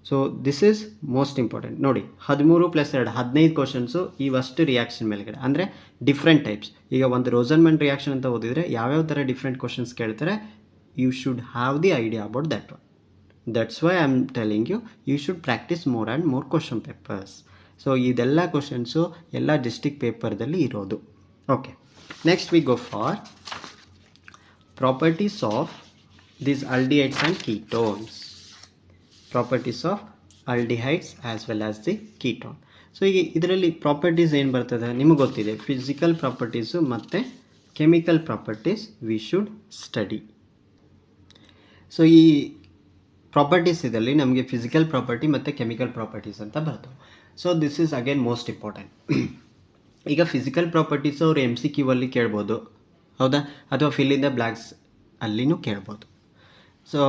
So this is most important. ನೋಡಿ, 13 + 2 15 ಕ್ವಶನ್ಸು ಇವಷ್ಟು ರಿಯಾಕ್ಷನ್ ಮೇಲ್ಗಡೆ. ಅಂದರೆ ಡಿಫ್ರೆಂಟ್ ಟೈಪ್ಸ್. ಈಗ ಒಂದು ರೋಸನ್ಮನ್ ರಿಯಾಕ್ಷನ್ ಅಂತ ಓದಿದರೆ ಯಾವ್ಯಾವ ಥರ ಡಿಫ್ರೆಂಟ್ ಕ್ವಶನ್ಸ್ ಕೇಳ್ತಾರೆ, you should have the idea about that one. That's why I am telling you should practice more and more question papers. So ಇದೆಲ್ಲ ಕ್ವಶನ್ಸು ಎಲ್ಲ ಡಿಸ್ಟಿಕ್ ಪೇಪರ್ದಲ್ಲಿ ಇರೋದು. Okay. Next we go for properties of these aldehydes and ketones. Properties of aldehydes as well as the ketone. So ಈಗ ಇದರಲ್ಲಿ properties ಏನು ಬರ್ತದೆ ನಿಮಗೆ ಗೊತ್ತಿದೆ. ಫಿಸಿಕಲ್ ಪ್ರಾಪರ್ಟೀಸು ಮತ್ತು chemical properties we should study. So ಈ ಪ್ರಾಪರ್ಟೀಸ್ ಇದರಲ್ಲಿ ನಮಗೆ ಫಿಸಿಕಲ್ ಪ್ರಾಪರ್ಟಿ ಮತ್ತು ಕೆಮಿಕಲ್ ಪ್ರಾಪರ್ಟೀಸ್ ಅಂತ ಬರ್ತವೆ. So this is again most important. ಈಗ ಫಿಸಿಕಲ್ ಪ್ರಾಪರ್ಟೀಸು ಅವರು MCQ ಅಲ್ಲಿ ಕೇಳ್ಬೋದು, ಹೌದಾ? ಅಥವಾ ಫಿಲ್ ಇನ್ ದ ಬ್ಲ್ಯಾಕ್ಸ್ ಅಲ್ಲಿನೂ ಕೇಳ್ಬೋದು. ಸೊ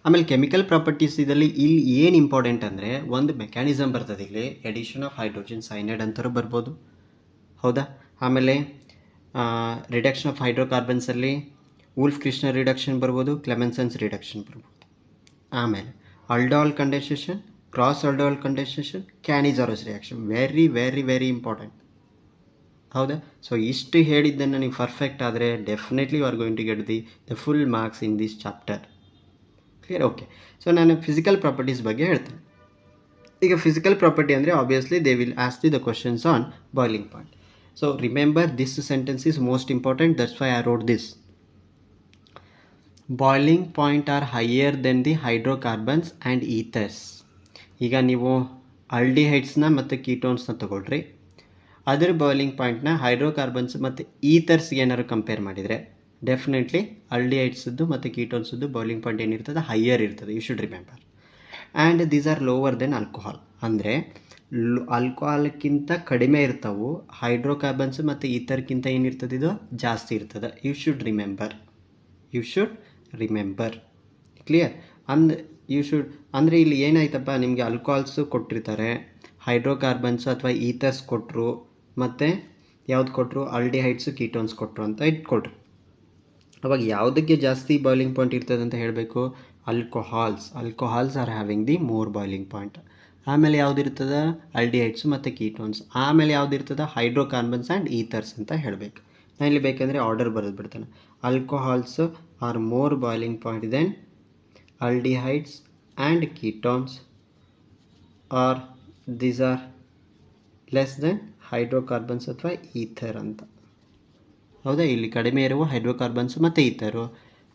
ಆಮೇಲೆ ಕೆಮಿಕಲ್ ಪ್ರಾಪರ್ಟೀಸ್ ಇದರಲ್ಲಿ ಇಲ್ಲಿ ಏನು ಇಂಪಾರ್ಟೆಂಟ್ ಅಂದರೆ ಒಂದು ಮೆಕ್ಯಾನಿಸಮ್ ಬರ್ತದೆ. ಇಲ್ಲಿ ಎಡಿಷನ್ ಆಫ್ ಹೈಡ್ರೋಜನ್ ಸೈನೈಡ್ ಅಂತಾರೂ ಬರ್ಬೋದು, ಹೌದಾ? ಆಮೇಲೆ ರಿಡಕ್ಷನ್ ಆಫ್ ಹೈಡ್ರೋಕಾರ್ಬನ್ಸಲ್ಲಿ ವೂಲ್ಫ್ ಕ್ರಿಸ್ನರ್ ರಿಡಕ್ಷನ್ ಬರ್ಬೋದು, ಕ್ಲೆಮೆನ್ಸನ್ಸ್ ರಿಡಕ್ಷನ್ ಬರ್ಬೋದು. ಆಮೇಲೆ aldol condensation, cross aldol condensation, Cannizzaro's reaction. Very very very important, ಹೌದಾ? ಸೊ ಇಷ್ಟು ಹೇಳಿದ್ದನ್ನು ನೀವು ಪರ್ಫೆಕ್ಟ್ ಆದರೆ definitely you are going to get the full marks in this chapter. Clear? Okay. So ನಾನು physical properties ಬಗ್ಗೆ ಹೇಳ್ತೀನಿ. ಈಗ ಫಿಸಿಕಲ್ ಪ್ರಾಪರ್ಟಿ ಅಂದರೆ obviously they will ask the questions on boiling point. So remember this sentence is most important. That's why I wrote this. Boiling point are higher than the hydrocarbons and ethers. ಈಗ ನೀವು ಆಲ್ಡಿಹೈಡ್ಸ್ನ ಮತ್ತು ಕೀಟೋನ್ಸ್ನ ತಗೊಳ್ರಿ, ಅದರ boiling ಪಾಯಿಂಟ್ನ hydrocarbons ಮತ್ತು ಈಥರ್ಸ್ಗೆ ಏನಾದ್ರು compare ಮಾಡಿದರೆ definitely ಆಲ್ಡಿಹೈಡ್ಸದ್ದು ಮತ್ತು ಕೀಟೋನ್ಸದ್ದು ಬಾಯ್ಲಿಂಗ್ ಪಾಯಿಂಟ್ ಏನಿರ್ತದೆ, ಹೈಯರ್ ಇರ್ತದೆ. You should remember. And these are lower than alcohol. ಅಂದರೆ ಆಲ್ಕೋಹಾಲ್ಕ್ಕಿಂತ ಕಡಿಮೆ ಇರ್ತಾವೆ. ಹೈಡ್ರೋಕಾರ್ಬನ್ಸ್ ಮತ್ತು ಈಥರ್ಕ್ಕಿಂತ ಏನಿರ್ತದೆ, ಇದು ಜಾಸ್ತಿ ಇರ್ತದೆ. You should remember. You should remember. Clear? You should ಅಂದರೆ ಇಲ್ಲಿ ಏನಾಯ್ತಪ್ಪ, ನಿಮಗೆ ಆಲ್ಕೋಹಾಲ್ಸು ಕೊಟ್ಟಿರ್ತಾರೆ, ಹೈಡ್ರೋಕಾರ್ಬನ್ಸು ಅಥವಾ ಈಥರ್ಸ್ ಕೊಟ್ಟರು, ಮತ್ತು ಯಾವ್ದು ಕೊಟ್ಟರು, ಆಲ್ಡಿಹೈಡ್ಸು ಕೀಟೋನ್ಸ್ ಕೊಟ್ಟರು ಅಂತ ಇಟ್ಕೊಳ್ರಿ. ಅವಾಗ ಯಾವುದಕ್ಕೆ ಜಾಸ್ತಿ ಬಾಯ್ಲಿಂಗ್ ಪಾಯಿಂಟ್ ಇರ್ತದೆ ಅಂತ ಹೇಳಬೇಕು, alcohols are having the more boiling point. ಆಮೇಲೆ ಯಾವುದಿರ್ತದೆ, ಆಲ್ಡಿಹೈಡ್ಸು ಮತ್ತು ಕೀಟೋನ್ಸ್. ಆಮೇಲೆ ಯಾವುದಿರ್ತದೆ, ಹೈಡ್ರೋಕಾರ್ಬನ್ಸ್ ಆ್ಯಂಡ್ ಈಥರ್ಸ್ ಅಂತ ಹೇಳಬೇಕು. ನಾನು ಇಲ್ಲಿ ಬೇಕಂದರೆ ಆರ್ಡರ್ ಬರೆದು ಬಿಡ್ತೇನೆ. Alcohols are more boiling point than aldehydes and ketones, or these are less than hydrocarbons ಅಥವಾ ಈಥರ್ ಅಂತ. ಹೌದಾ, ಇಲ್ಲಿ ಕಡಿಮೆ ಇರುವ ಹೈಡ್ರೋಕಾರ್ಬನ್ಸ್ ಮತ್ತು ಈಥರು,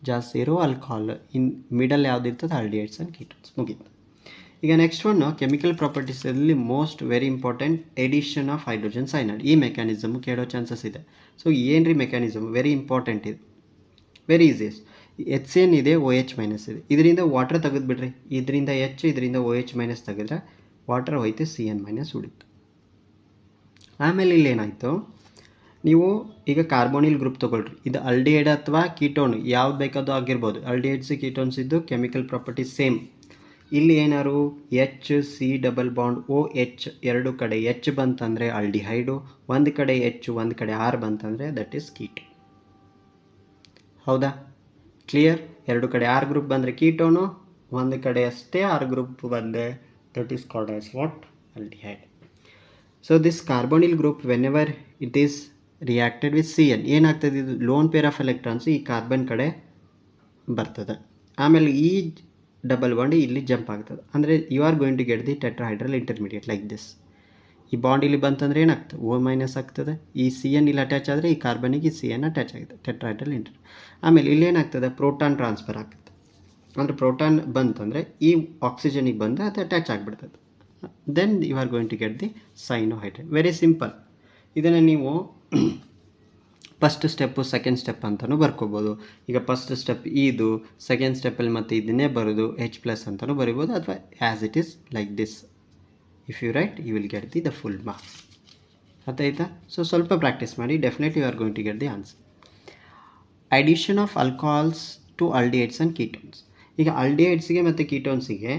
ಜಾಸ್ತಿ ಇರುವ ಆಲ್ಕೋಹಾಲ್, ಇನ್ ಮಿಡಲ್ ಯಾವುದಿರ್ತದೆ ಆಲ್ಡಿಹೈಡ್ಸ್ ಆ್ಯಂಡ್ ಕೀಟೋನ್ಸ್. ಮುಗೀತು. ಈಗ ನೆಕ್ಸ್ಟ್ ಒನ್ನು ಕೆಮಿಕಲ್ ಪ್ರಾಪರ್ಟೀಸಲ್ಲಿ most very important, addition of hydrogen cyanide. ಈ ಮೆಕ್ಯಾನಿಸಮ್ ಕೇಳೋ ಚಾನ್ಸಸ್ ಇದೆ. ಸೊ ಏನು ರೀ ಮೆಕ್ಯಾನಿಸಮ್, ವೆರಿ ಇಂಪಾರ್ಟೆಂಟ್ ಇದು, ವೆರಿ ಈಸಿಯಸ್ಟ್. HCN ಇದೆ, OH ಮೈನಸ್ ಇದೆ, ಇದರಿಂದ ವಾಟರ್ ತೆಗೆದುಬಿಡ್ರಿ, ಇದರಿಂದ ಇದರಿಂದ OH ಮೈನಸ್ ತೆಗೆದ್ರೆ ವಾಟರ್ ಹೋಯ್ತು, CN ಮೈನಸ್ ಉಳಿತು. ಆಮೇಲೆ ಇಲ್ಲೇನಾಯಿತು, ನೀವು ಈಗ ಕಾರ್ಬೋನಿಲ್ ಗ್ರೂಪ್ ತೊಗೊಳ್ರಿ, ಇದು ಆಲ್ಡಿಹೈಡ್ ಅಥವಾ ಕೀಟೋನ್ ಯಾವ್ದು ಬೇಕಾದರೂ ಆಗಿರ್ಬೋದು. ಆಲ್ಡಿಹೈಡ್ಸ್ ಕೀಟೋನ್ಸ್ ಇದ್ದು ಕೆಮಿಕಲ್ ಪ್ರಾಪರ್ಟೀಸ್ ಸೇಮ್. ಇಲ್ಲಿ ಏನಾರು HC ಡಬಲ್ ಬಾಂಡ್ OH ಎರಡು ಕಡೆ H ಬಂತಂದರೆ ಆಲ್ಡಿಹೈಡು, ಒಂದು ಕಡೆ H ಒಂದು ಕಡೆ R ಬಂತಂದರೆ ದಟ್ ಈಸ್ ಕೀಟೋನ್. ಹೌದಾ, ಕ್ಲಿಯರ್? ಎರಡು ಕಡೆ R ಗ್ರೂಪ್ ಬಂದರೆ ಕೀಟೋನು, ಒಂದು ಕಡೆ ಅಷ್ಟೇ R ಗ್ರೂಪ್ ಬಂದರೆ that is called as what, aldehyde. So this carbonyl group whenever it is reacted with CN ಏನಾಗ್ತದೆ, ಇದು ಲೋನ್ ಪೇರ್ ಆಫ್ ಎಲೆಕ್ಟ್ರಾನ್ಸ್ ಈ ಕಾರ್ಬನ್ ಕಡೆ ಬರ್ತದೆ. ಆಮೇಲೆ ಈ ಡಬಲ್ ಬಾಂಡ್ ಇಲ್ಲಿ ಜಂಪ್ ಆಗ್ತದೆ, ಅಂದರೆ you are going to get the tetrahedral intermediate like this. ಈ ಬಾಂಡ್ ಇಲ್ಲಿ ಬಂತಂದರೆ ಏನಾಗ್ತದೆ, O ಮೈನಸ್ ಆಗ್ತದೆ. ಈ CN ಇಲ್ಲಿ ಅಟ್ಯಾಚ್ ಆದರೆ ಈ ಕಾರ್ಬನಿಗೆ ಈ CN ಅಟ್ಯಾಚ್ ಆಗುತ್ತೆ, ಟೆಟ್ರಾಹೈಡ್ರಲ್ ಇಂಟರ್. ಆಮೇಲೆ ಇಲ್ಲಿ ಏನಾಗ್ತದೆ, ಪ್ರೋಟಾನ್ ಟ್ರಾನ್ಸ್ಫರ್ ಆಗ್ತದೆ. ಅಂದರೆ ಪ್ರೋಟಾನ್ ಬಂತಂದರೆ ಈ ಆಕ್ಸಿಜನಿಗೆ ಬಂದು ಅದು ಅಟ್ಯಾಚ್ ಆಗಿಬಿಡ್ತದೆ. Then you are going to get the cyanohydrate. Very simple. ಇದನ್ನು ನೀವು ಫಸ್ಟ್ ಸ್ಟೆಪ್ಪು ಸೆಕೆಂಡ್ ಸ್ಟೆಪ್ ಅಂತಲೂ ಬರ್ಕೋಬೋದು. ಈಗ ಫಸ್ಟ್ ಸ್ಟೆಪ್ ಇದು, ಸೆಕೆಂಡ್ ಸ್ಟೆಪ್ಪಲ್ಲಿ ಮತ್ತೆ ಇದನ್ನೇ ಬರೋದು H+ ಅಂತಲೂ ಬರಿಬೋದು, ಅಥವಾ as it is like this. If you write you will get the full marks. ಅರ್ಥಾಯ್ತಾ? ಸೊ ಸ್ವಲ್ಪ ಪ್ರಾಕ್ಟೀಸ್ ಮಾಡಿ, definitely you are going to get the answer. Addition of alcohols to aldehydes and ketones. ಈಗ ಆಲ್ಡಿಹೈಡ್ಸ್ಗೆ ಮತ್ತು ಕೀಟೋನ್ಸಿಗೆ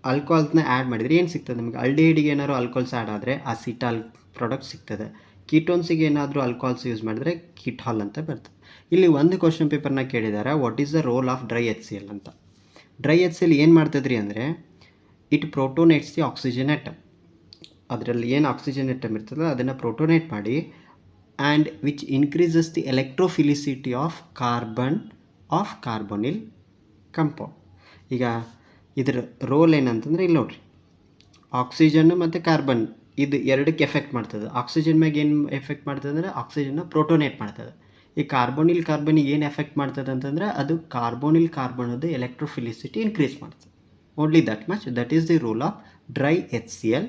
ಆಲ್ಕೋಹಾಲ್ಸ್ನ add ಮಾಡಿದರೆ ಏನು ಸಿಗ್ತದೆ ನಿಮಗೆ? ಆಲ್ಡಿಹೈಡಿಗೆ ಏನಾದ್ರು ಆಲ್ಕೋಹಾಲ್ಸ್ ಆ್ಯಡ್ ಆದರೆ ಅಸಿಟಾಲ್ ಪ್ರಾಡಕ್ಟ್ ಸಿಗ್ತದೆ. ಕೀಟೋನ್ಸಿಗೆ ಏನಾದರೂ ಆಲ್ಕೋಹಾಲ್ಸ್ ಯೂಸ್ ಮಾಡಿದರೆ ಕೀಟಾಲ್ ಅಂತ ಬರ್ತದೆ. ಇಲ್ಲಿ ಒಂದು ಕ್ವಶನ್ ಪೇಪರ್ನ ಕೇಳಿದ್ದಾರೆ, what is the role of dry HCl ಅಂತ. ಡ್ರೈ HCl ಏನು ಮಾಡ್ತದ್ರಿ ಅಂದರೆ, it protonates the oxygen atom. ಅದರಲ್ಲಿ ಏನು ಆಕ್ಸಿಜನ್ ಆಟಮ್ ಇರ್ತದೆ ಅದನ್ನು ಪ್ರೋಟೋನೇಟ್ ಮಾಡಿ, and which increases the electrophilicity of carbonyl compound. ಈಗ ಇದರ ರೋಲ್ ಏನಂತಂದರೆ ಇಲ್ಲಿ ನೋಡ್ರಿ, ಆಕ್ಸಿಜನ್ನು ಮತ್ತು ಕಾರ್ಬನ್ ಇದು ಎರಡಕ್ಕೆ ಎಫೆಕ್ಟ್ ಮಾಡ್ತದೆ. ಆಕ್ಸಿಜನ್ ಮ್ಯಾಗ ಏನು ಎಫೆಕ್ಟ್ ಮಾಡ್ತದೆ ಅಂದರೆ ಆಕ್ಸಿಜನ್ನ ಪ್ರೋಟೋನೇಟ್ ಮಾಡ್ತದೆ. ಈ ಕಾರ್ಬನಿಗೆ ಏನು ಎಫೆಕ್ಟ್ ಮಾಡ್ತದೆ ಅಂತಂದರೆ ಅದು ಕಾರ್ಬನದ ಎಲೆಕ್ಟ್ರೋಫಿಲಿಸಿಟಿ ಇನ್ಕ್ರೀಸ್ ಮಾಡ್ತದೆ. Only that much. That is the role of dry HCl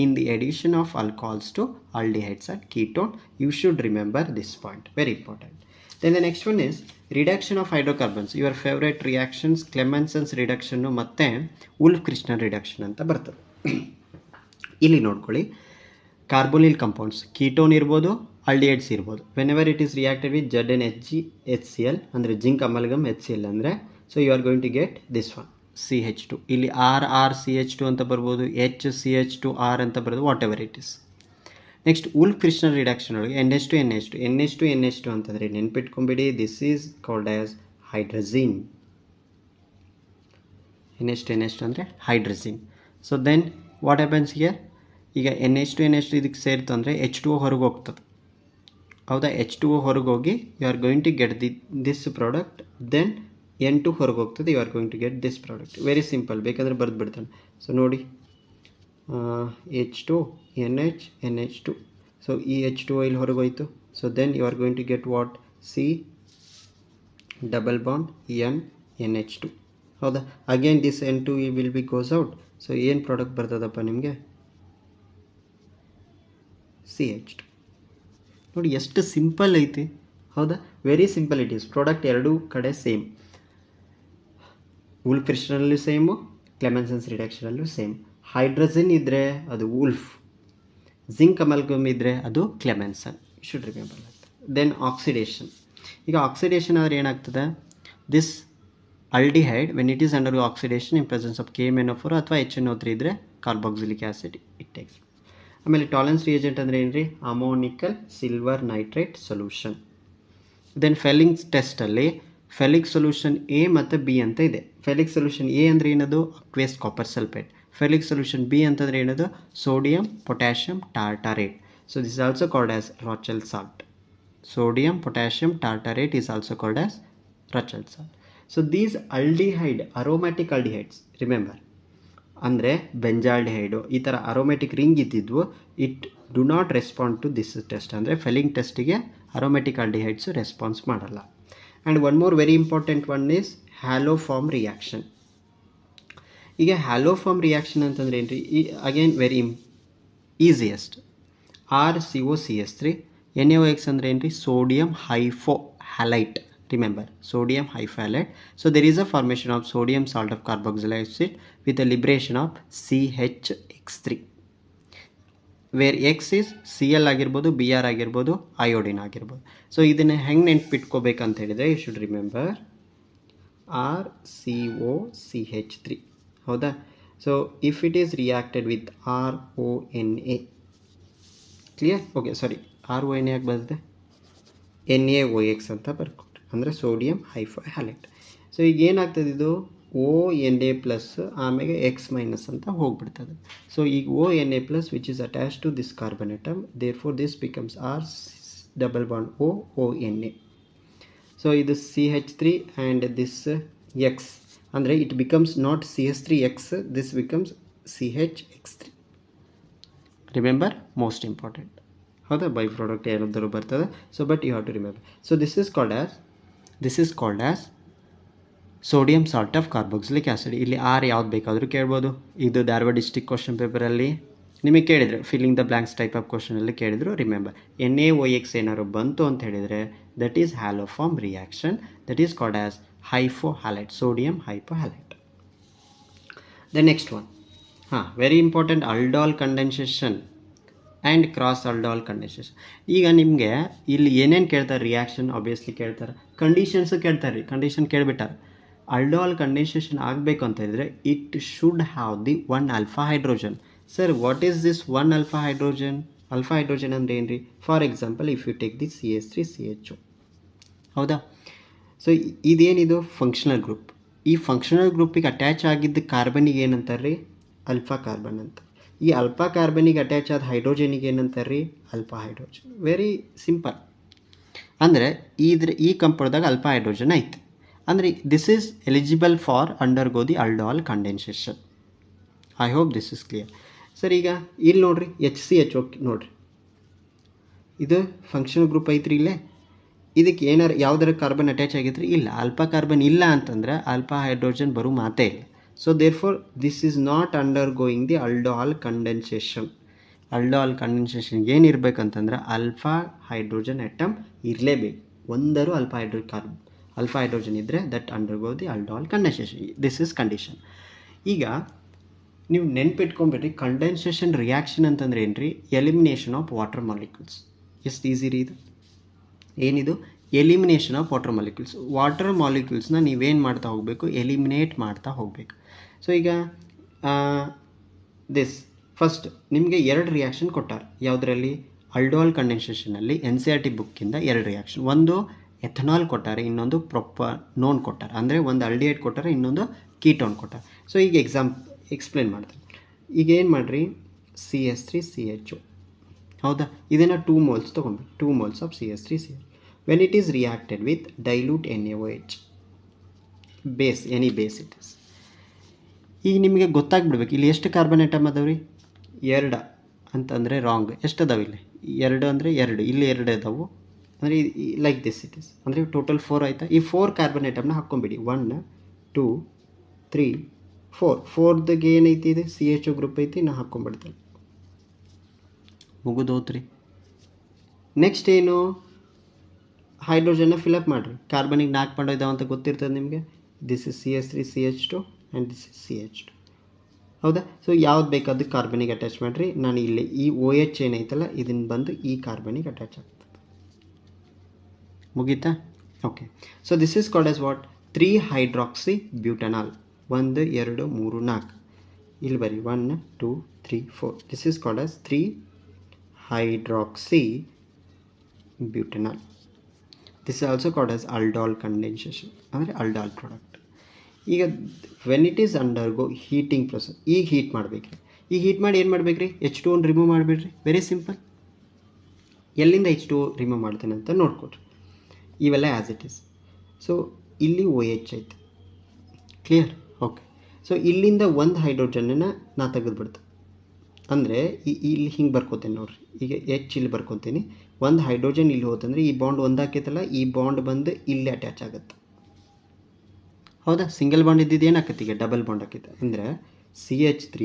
in the addition of alcohols to aldehydes and ketone. You should remember this point, very important. Then the next one is reduction of hydrocarbons. Your favorite reactions, Clemenson's reduction ಮತ್ತೆ Wolff-Christian reduction ಅಂತ ಬರ್ತದೆ. ಇಲ್ಲಿ ನೋಡ್ಕೊಳ್ಳಿ, carbonyl compounds ketone ಇರ್ಬೋದು, aldehydes ಇರ್ಬೋದು. Whenever it is reacted with ZnHgHCl ಅಂದರೆ zinc amalgam HCl ಅಂದರೆ, so you are going to get this one CH2. ಇಲ್ಲಿ RrCH2 ಅಂತ ಬರ್ಬೋದು, HCH2R ಅಂತ ಬರ್ಬೋದು, whatever it is. Next Wolff-Christian reduction ಒಳಗೆ NH2 ಅಂತಂದರೆ ನೆನ್ಪಿಟ್ಕೊಂಬಿಡಿ, this is called as hydrazine. NH2 ಅಂದರೆ hydrazine. So then what happens here, ಈಗ NH2 ಇದಕ್ಕೆ ಸೇರಿತು ಅಂದರೆ H2O ಹೊರಗೆ ಹೋಗ್ತದೆ. ಹೌದಾ, H2O ಹೊರಗೆ ಹೋಗಿ you are going to get this product. Then N2 ಹೊರಗೆ ಹೋಗ್ತದೆ, you are going to get this product. Very simple, ಬೇಕಾದರೆ ಬರೆದು ಬಿಡ್ತಾನೆ. ಸೊ ನೋಡಿ, H2 NH2. ಸೊ ಈ H2O ಇಲ್ಲಿ ಹೊರಗೆ ಹೋಯಿತು. So then you are going to get what, C double bond NH2. ಹೌದಾ, again this N2 will be goes out. So ಏನು ಪ್ರಾಡಕ್ಟ್ ಬರ್ತದಪ್ಪ ನಿಮಗೆ, CH2. ನೋಡಿ ಎಷ್ಟು ಸಿಂಪಲ್ ಐತಿ. ಹೌದಾ, very simple it is. Product ಎರಡೂ ಕಡೆ ಸೇಮ್. Wolff-Christianಲ್ಲೂ ಸೇಮು, ಕ್ಲೆಮೆನ್ಸನ್ಸ್ ರಿಡಕ್ಷನಲ್ಲೂ ಸೇಮ್. ಹೈಡ್ರೋಜನ್ ಇದ್ದರೆ ಅದು Wolff, ಜಿಂಕ್ ಅಮಲ್ಗಮ್ ಇದ್ದರೆ ಅದು Clemmensen. Should remember that. Then oxidation. ಈಗ ಆಕ್ಸಿಡೇಷನ್ ಆದರೆ ಏನಾಗ್ತದೆ, this aldehyde when it is under oxidation in presence of KMnO4 ಅಥವಾ HNO3 ಇದ್ದರೆ ಕಾರ್ಬಾಕ್ಸಿಲಿಕ್ ಆ್ಯಸಿಡ್ ಇಟ್ ಟೇಕ್ಸ್. ಆಮೇಲೆ ಟಾಲೆನ್ಸ್ ರಿಯೇಜೆಂಟ್ ಅಂದರೆ ಏನ್ರಿ, ammoniacal silver nitrate solution. Then Fehling ಟೆಸ್ಟಲ್ಲಿ Fehling's solution A ಮತ್ತು ಬಿ ಅಂತ ಇದೆ. ಫೆಲಿಕ್ ಸೊಲ್ಯೂಷನ್ ಎ ಅಂದರೆ ಏನದು, aqueous copper sulphate. Fehling's solution B ಅಂತಂದರೆ ಏನದು, sodium potassium tartrate. So this is also called as Rochelle salt. Sodium potassium tartarate is also called as Rachel salt. So these aldehyde, aromatic aldehydes, remember, ಅಂದರೆ benzaldehyde ಈ ಥರ aromatic ring ಇದ್ದಿದ್ವು, it do not respond to this test. ಅಂದರೆ Fehling ಟೆಸ್ಟಿಗೆ aromatic aldehydes response ಮಾಡಲ್ಲ. And one more very important one is haloform reaction. ಈಗ haloform reaction ಅಂತಂದ್ರೆ ಏನು ರೀ, again very easiest. RCOCH3 NaOH ಅಂದರೆ ಏನು ರೀ, sodium high flow ಹ್ಯಾಲೈಟ್. Remember, sodium hyphalate. So there is a formation of sodium salt of carboxylic acid with a liberation of CHX3, where X is Cl ಆಗಿರ್ಬೋದು, Br ಆಗಿರ್ಬೋದು, iodine ಆಗಿರ್ಬೋದು. So ಇದನ್ನು ಹೆಂಗೆ ನೆನ್ಪಿಟ್ಕೋಬೇಕಂತ ಹೇಳಿದರೆ, you should remember RCOCH3. ಹೌದಾ? So if it is reacted with RONA, clear? Okay, sorry, RONA ಆಗಿ ಬರುತ್ತೆ, NaOX ಅಂತ ಬರ್ಕೊಟ್ರೆ, ಅಂದರೆ ಸೋಡಿಯಂ ಹೈಫೋ ಹ್ಯಾಲೈಟ್. ಸೊ ಈಗ ಏನಾಗ್ತದೆ, ಇದು ONA ಪ್ಲಸ್ ಆಮೇಲೆ X ಮೈನಸ್ ಅಂತ ಹೋಗ್ಬಿಡ್ತದೆ. ಸೊ ಈಗ ONA plus which is attach to this carbon atom, therefore this becomes R double bond ONA. So ಇದು CH3 ಆ್ಯಂಡ್ ದಿಸ್ X, ಅಂದರೆ it becomes not CH3X, this becomes CHX3. Remember, most important. ಹೌದಾ? Byproduct ಏನಾದರೂ ಬರ್ತದೆ. So but you have to remember. So this is called as sodium salt of carboxylic acid. ಇಲ್ಲಿ R ಯಾವ್ದು ಬೇಕಾದರೂ ಕೇಳ್ಬೋದು. ಇದು Dharwad district question ಪೇಪರಲ್ಲಿ ನಿಮಗೆ ಕೇಳಿದರೆ, filling the blanks type of ಕ್ವಶನಲ್ಲಿ ಕೇಳಿದ್ರು. ರಿಮೆಂಬರ್, NaOX ಏನಾದ್ರು ಬಂತು ಅಂತ ಹೇಳಿದರೆ, that is haloform reaction, that is called as hypohalite, sodium hypohalite. The next one, very important, aldol condensation and cross aldol condensation. ಈಗ ನಿಮಗೆ ಇಲ್ಲಿ ಏನೇನು ಕೇಳ್ತಾರೆ, ರಿಯಾಕ್ಷನ್ ಆಬ್ವಿಯಸ್ಲಿ ಕೇಳ್ತಾರೆ, ಕಂಡೀಷನ್ಸು ಕೇಳ್ತಾರೆ ರೀ. ಕಂಡೀಷನ್ ಕೇಳಿಬಿಟ್ಟಾರೆ. ಅಲ್ಡಾಲ್ ಕಂಡೆನ್ಸೇಷನ್ ಆಗಬೇಕು ಅಂತ ಹೇಳಿದರೆ, it should have the 1 alpha hydrogen. Sir, what is this 1 alpha hydrogen? Alpha hydrogen ಅಂದರೆ ಏನು ರೀ? For example, if you take the CH3CHO, ಹೌದಾ? ಸೊ ಇದೇನಿದು ಫಂಕ್ಷನಲ್ ಗ್ರೂಪ್. ಈ ಫಂಕ್ಷನಲ್ ಗ್ರೂಪಿಗೆ ಅಟ್ಯಾಚ್ ಆಗಿದ್ದ ಕಾರ್ಬನಿಗೆ ಏನಂತಾರೆ ರೀ? ಅಲ್ಫಾ ಕಾರ್ಬನ್ ಅಂತ. ಈ ಅಲ್ಫಾ ಕಾರ್ಬನಿಗೆ ಅಟ್ಯಾಚ್ ಆದ ಹೈಡ್ರೋಜನಿಗೆ ಏನಂತಾರೆ ರೀ? Alpha hydrogen. Very simple. ಅಂದರೆ ಈ ಕಂಪೌಂಡ್ದಾಗ ಅಲ್ಫಾ ಹೈಡ್ರೋಜನ್ ಐತೆ, ಅಂದರೆ this is eligible for undergo the aldol condensation. I hope this is clear. Sir, ಈಗ ಇಲ್ಲಿ ನೋಡಿರಿ, HCHO ನೋಡಿರಿ, ಇದು ಫಂಕ್ಷನಲ್ ಗ್ರೂಪ್ ಐತ್ರಿ. ಇಲ್ಲೇ ಇದಕ್ಕೆ ಏನಾರು ಯಾವುದರ ಕಾರ್ಬನ್ ಅಟ್ಯಾಚ್ ಆಗಿದ್ರಿ? ಇಲ್ಲ. ಅಲ್ಫಾ ಕಾರ್ಬನ್ ಇಲ್ಲ ಅಂತಂದರೆ ಅಲ್ಫಾ ಹೈಡ್ರೋಜನ್ ಬರೋ ಮಾತೇ ಇಲ್ಲ. So therefore this is not undergoing the aldol condensation. Aldol condensation ಏನಿರಬೇಕಂತಂದ್ರೆ ಅಲ್ಫಾ ಹೈಡ್ರೋಜನ್ ಆಟಮ್ ಇರಲೇಬೇಕು. ಒಂದರೂ ಅಲ್ಫಾ ಹೈಡ್ರೋಜನ್ ಇದ್ದರೆ that undergo the aldol condensation. This is condition. ಈಗ ನೀವು ನೆನ್ಪಿಟ್ಕೊಂಡ್ಬಿಡ್ರಿ, ಕಂಡೆನ್ಸೇಷನ್ ರಿಯಾಕ್ಷನ್ ಅಂತಂದ್ರೆ ಏನು ರೀ? Elimination of water molecules. ಎಷ್ಟು ಈಸಿ ರೀ ಇದು? ಏನಿದು? Elimination of water molecules. Water ಮಾಲಿಕ್ಯೂಲ್ಸ್ನ ನೀವೇನು ಮಾಡ್ತಾ ಹೋಗಬೇಕು? ಎಲಿಮಿನೇಟ್ ಮಾಡ್ತಾ ಹೋಗಬೇಕು. ಸೊ ಈಗ ದಿಸ್ ಫಸ್ಟ್ ನಿಮಗೆ 2 ರಿಯಾಕ್ಷನ್ ಕೊಟ್ಟಾರೆ. ಯಾವುದರಲ್ಲಿ? ಅಲ್ಡಾಲ್ ಕಂಡೆನ್ಸೇಷನಲ್ಲಿ NCERT ಬುಕ್ಕಿಂದ 2 ರಿಯಾಕ್ಷನ್. ಒಂದು ಎಥನಾಲ್ ಕೊಟ್ಟಾರೆ, ಇನ್ನೊಂದು ಪ್ರೊಪನೋನ್ ಕೊಟ್ಟಾರೆ. ಅಂದರೆ ಒಂದು ಆಲ್ಡಿಹೈಡ್ ಕೊಟ್ಟಾರೆ, ಇನ್ನೊಂದು ಕೀಟೋನ್ ಕೊಟ್ಟಾರೆ. ಸೊ ಈಗ ಎಕ್ಸ್ಪ್ಲೇನ್ ಮಾಡ್ತಾರೆ. ಈಗ ಏನು ಮಾಡಿರಿ? CH3CHO, ಹೌದಾ? ಇದನ್ನು 2 moles ತೊಗೊಂಡ್ಬಿಟ್ಟು 2 moles of CH3CHO. When it is reacted with dilute NaOH base, any base it is. ಈಗ ನಿಮಗೆ ಗೊತ್ತಾಗ್ಬಿಡ್ಬೇಕು ಇಲ್ಲಿ ಎಷ್ಟು ಕಾರ್ಬನ್ ಆಟಮ್ ಅದಾವೆ ರೀ? 2 ಅಂತಂದರೆ ರಾಂಗ್. ಎಷ್ಟು ಅದಾವೆ ಇಲ್ಲಿ? 2 ಅಂದರೆ 2, ಇಲ್ಲಿ 2 ಅದಾವು. ಅಂದರೆ ಲೈಕ್ ದಿಸ್ ಇಟ್ ಇಸ್. ಅಂದರೆ ಟೋಟಲ್ 4 ಆಯಿತಾ? ಈ 4 ಕಾರ್ಬನ್ ಐಟಮ್ನ ಹಾಕ್ಕೊಂಬಿಡಿ. 1 2 3 4. 4ಗೆ ಏನೈತಿ? ಇದೆ CHO ಗ್ರೂಪ್ ಐತಿ, ನಾ ಹಾಕ್ಕೊಂಬಿಡ್ತೇನೆ. ಮುಗಿದೋತ್ರಿ. ನೆಕ್ಸ್ಟ್ ಏನು? ಹೈಡ್ರೋಜನ್ನ ಫಿಲಪ್ ಮಾಡಿರಿ. ಕಾರ್ಬನಿಗೆ 4 ಪಾಯಿಂಟ್ ಇದಾವೆ ಅಂತ ಗೊತ್ತಿರ್ತದೆ ನಿಮಗೆ. This is CH3CH2 and this is CH2, ಹೌದಾ? ಸೊ ಯಾವ್ದು ಬೇಕಾದ ಕಾರ್ಬನಿಗೆ ಅಟ್ಯಾಚ್ ಮಾಡಿರಿ. ನಾನು ಇಲ್ಲಿ ಈ OH ಏನೈತಲ್ಲ ಇದನ್ನು ಬಂದು ಈ ಕಾರ್ಬನಿಗೆ ಅಟ್ಯಾಚ್ ಆಗ್ತದೆ. ಮುಗೀತಾ? Okay. So this is called as what? 3-hydroxy butanal. 1 2 3 4. ಇಲ್ಲಿ ಬರಿ 1 2 3 4. This is called as 3 hydroxybutanol. This is also called as aldol condensation ಅಂದರೆ aldol product. ಈಗ when it is undergo heating process, ಈಗ ಹೀಟ್ ಮಾಡಬೇಕ್ರಿ. ಈಗ heat ಮಾಡಿ ಏನು ಮಾಡ್ಬೇಕ್ರಿ, H2O ರಿಮೂವ್ ಮಾಡಿಬಿಡ್ರಿ. Very simple. ಎಲ್ಲಿಂದ H2O ರಿಮೂವ್ ಮಾಡ್ತೇನೆ ಅಂತ ನೋಡ್ಕೊಡ್ರಿ. ಇವೆಲ್ಲ ಆ್ಯಸ್ ಇಟ್ ಈಸ್. ಸೊ ಇಲ್ಲಿ OH ಐತೆ, ಕ್ಲಿಯರ್? ಓಕೆ. ಸೊ ಇಲ್ಲಿಂದ ಒಂದು ಹೈಡ್ರೋಜನ್ನ ನಾ ತೆಗೆದುಬಿಡ್ತೆ. ಅಂದರೆ ಇಲ್ಲಿ ಹಿಂಗೆ ಬರ್ಕೋತೀನಿ ನೋಡಿರಿ. ಈಗ H ಇಲ್ಲಿ ಬರ್ಕೊತೀನಿ, ಒಂದು ಹೈಡ್ರೋಜನ್ ಇಲ್ಲಿ ಹೋತಂದ್ರೆ ಈ ಬಾಂಡ್ ಒಂದಾಕೈತಲ್ಲ, ಈ ಬಾಂಡ್ ಬಂದು ಇಲ್ಲಿ ಅಟ್ಯಾಚ್ ಆಗುತ್ತೆ. ಹೌದಾ? ಸಿಂಗಲ್ ಬಾಂಡ್ ಇದ್ದಿದ್ದು ಏನಾಕೈತಿ, ಈಗ ಡಬಲ್ ಬಾಂಡ್ ಆಕೈತೆ. ಅಂದರೆ CH3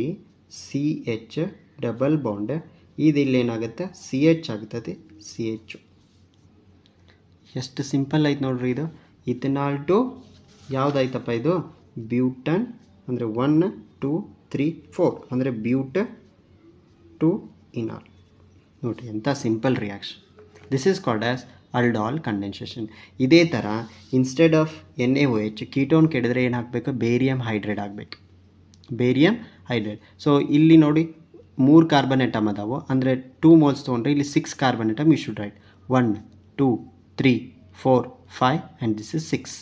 CH ಡಬಲ್ ಬಾಂಡ್, ಇದು ಇಲ್ಲಿ ಏನಾಗುತ್ತೆ CH ಆಗ್ತದೆ, CH. ಎಷ್ಟು ಸಿಂಪಲ್ ಐತೆ ನೋಡ್ರಿ ಇದು. ಇಥನಾಲ್ ಟು ಯಾವುದಾಯ್ತಪ್ಪ ಇದು, ಬ್ಯೂಟನ್. ಅಂದರೆ 1 2 3 4 ಅಂದರೆ ಬ್ಯೂಟ ಟು ಇನಾಲ್. ನೋಡಿರಿ ಎಂಥ simple reaction. This is called as aldol condensation. ಇದೇ ಥರ ಇನ್ಸ್ಟೆಡ್ ಆಫ್ NaOH ಕೀಟೋನ್ ಕೆಡಿದ್ರೆ ಏನು ಹಾಕಬೇಕು, ಬೇರಿಯಂ ಹೈಡ್ರೈಡ್ ಆಗಬೇಕು. Barium hydride. ಸೊ ಇಲ್ಲಿ ನೋಡಿ 3 ಕಾರ್ಬನ್ ಅಟಮ್ ಅದಾವು. ಅಂದರೆ 2 moles ತೊಗೊಂಡ್ರೆ ಇಲ್ಲಿ 6 carbon atom. You should write 1 2 3 4 5 and this is 6.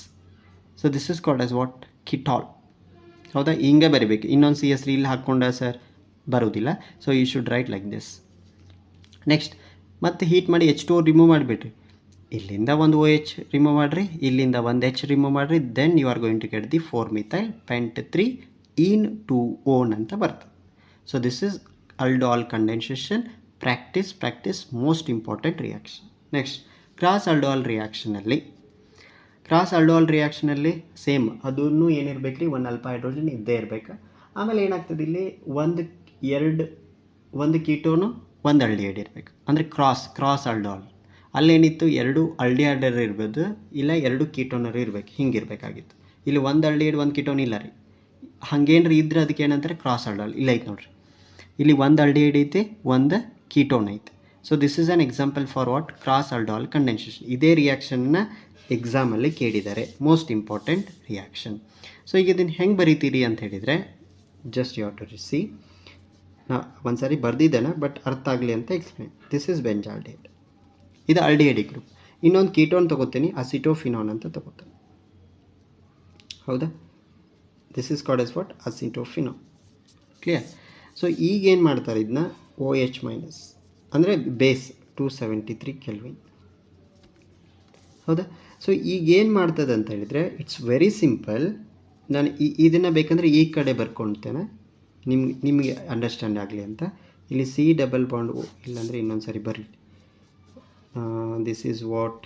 So this is called as what, ketol. ಹೌದಾ? ಹಿಂಗೆ ಬರೀಬೇಕು. ಇನ್ನೊಂದು CH3 ಇಲ್ಲಿ ಹಾಕ್ಕೊಂಡ ಸರ್ ಬರೋದಿಲ್ಲ. So you should write like this. Next ಮತ್ತೆ ಹೀಟ್ ಮಾಡಿ H2O ರಿಮೂವ್ ಮಾಡಿಬಿಡ್ರಿ. ಇಲ್ಲಿಂದ ಒಂದು OH ರಿಮೂವ್ ಮಾಡಿರಿ, ಇಲ್ಲಿಂದ ಒಂದು H ರಿಮೂವ್ ಮಾಡಿರಿ. Then you are going to get the 4methyl pent 3 in 2-one ಅಂತ ಬರ್ತದೆ. So this is aldol condensation. Practice most important reaction. Next cross aldol ರಿಯಾಕ್ಷನಲ್ಲಿ ಸೇಮ್ ಅದನ್ನು ಏನಿರ್ಬೇಕು ರೀ, ಒಂದು ಅಲ್ಫಾ ಹೈಡ್ರೋಜನ್ ಇದ್ದೇ ಇರಬೇಕು. ಆಮೇಲೆ ಏನಾಗ್ತದೆ ಇಲ್ಲಿ ಒಂದು ಕೀಟೋನು ಒಂದು ಆಲ್ಡಿಹೈಡ್ ಇರಬೇಕು. ಅಂದರೆ ಕ್ರಾಸ್ aldol. ಅಲ್ಲೇನಿತ್ತು, 2 ಆಲ್ಡಿಹೈಡರ್ ಇರ್ಬೋದು, ಇಲ್ಲ 2 ಕೀಟೋನರು ಇರಬೇಕು, ಹಿಂಗೆ ಇರಬೇಕಾಗಿತ್ತು. ಇಲ್ಲಿ ಒಂದು ಆಲ್ಡಿಹೈಡ್ ಒಂದು ಕೀಟೋನ್ ಇಲ್ಲ ರೀ. ಹಾಗೇನ್ರಿ ಇದ್ರೆ ಅದಕ್ಕೆ ಏನಂತಾರೆ, ಕ್ರಾಸ್ aldol. ಇಲ್ಲ ಐತೆ ನೋಡ್ರಿ, ಇಲ್ಲಿ ಒಂದು ಆಲ್ಡಿಹೈಡ್ ಐತೆ, ಒಂದು ಕೀಟೋನ್ ಐತೆ. So this is an example for what, cross aldol condensation. ಇದೇ ರಿಯಾಕ್ಷನ್ನ ಎಕ್ಸಾಮಲ್ಲಿ ಕೇಳಿದ್ದಾರೆ, ಮೋಸ್ಟ್ ಇಂಪಾರ್ಟೆಂಟ್ ರಿಯಾಕ್ಷನ್. ಸೊ ಈಗ ಇದನ್ನು ಹೆಂಗೆ ಬರೀತೀರಿ ಅಂತ ಹೇಳಿದರೆ, just you have to see. ನಾ ಒಂದು ಸಾರಿ ಬರ್ದಿದ್ದೇನೆ, ಬಟ್ ಅರ್ಥ ಆಗಲಿ ಅಂತ ಎಕ್ಸ್ಪ್ಲೇನ್. ದಿಸ್ ಇಸ್ ಬೆಂಜಾಲ್ಡಿಹೈಡ್, ಇದು ಆಲ್ಡಿಹೈಡಿಕ್ ಗ್ರೂಪ್. ಇನ್ನೊಂದು ಕೀಟೋನ್ ತೊಗೋತೀನಿ, ಅಸಿಟೋಫಿನಾನ್ ಅಂತ ತೊಗೋತೀನಿ. ಹೌದಾ? This is called as what, acetophenone. Clear? So ಈಗೇನು ಮಾಡ್ತಾರೆ, ಇದನ್ನ OH ಮೈನಸ್ ಅಂದರೆ ಬೇಸ್ 273 ಕೆಲ್ವಿನ್. ಹೌದಾ? ಸೊ ಈಗೇನು ಮಾಡ್ತದೆ ಅಂತ ಹೇಳಿದರೆ, ಇಟ್ಸ್ ವೆರಿ ಸಿಂಪಲ್. ನಾನು ಇದನ್ನು ಬೇಕಂದರೆ ಈ ಕಡೆ ಬರ್ಕೊಳ್ತೇನೆ, ನಿಮಗೆ ಅಂಡರ್ಸ್ಟ್ಯಾಂಡ್ ಆಗಲಿ ಅಂತ. ಇಲ್ಲಿ C ಡಬಲ್ ಬಾಂಡ್ O, ಇಲ್ಲಾಂದರೆ ಇನ್ನೊಂದು ಸಾರಿ ಬರ್ರಿ. This is what,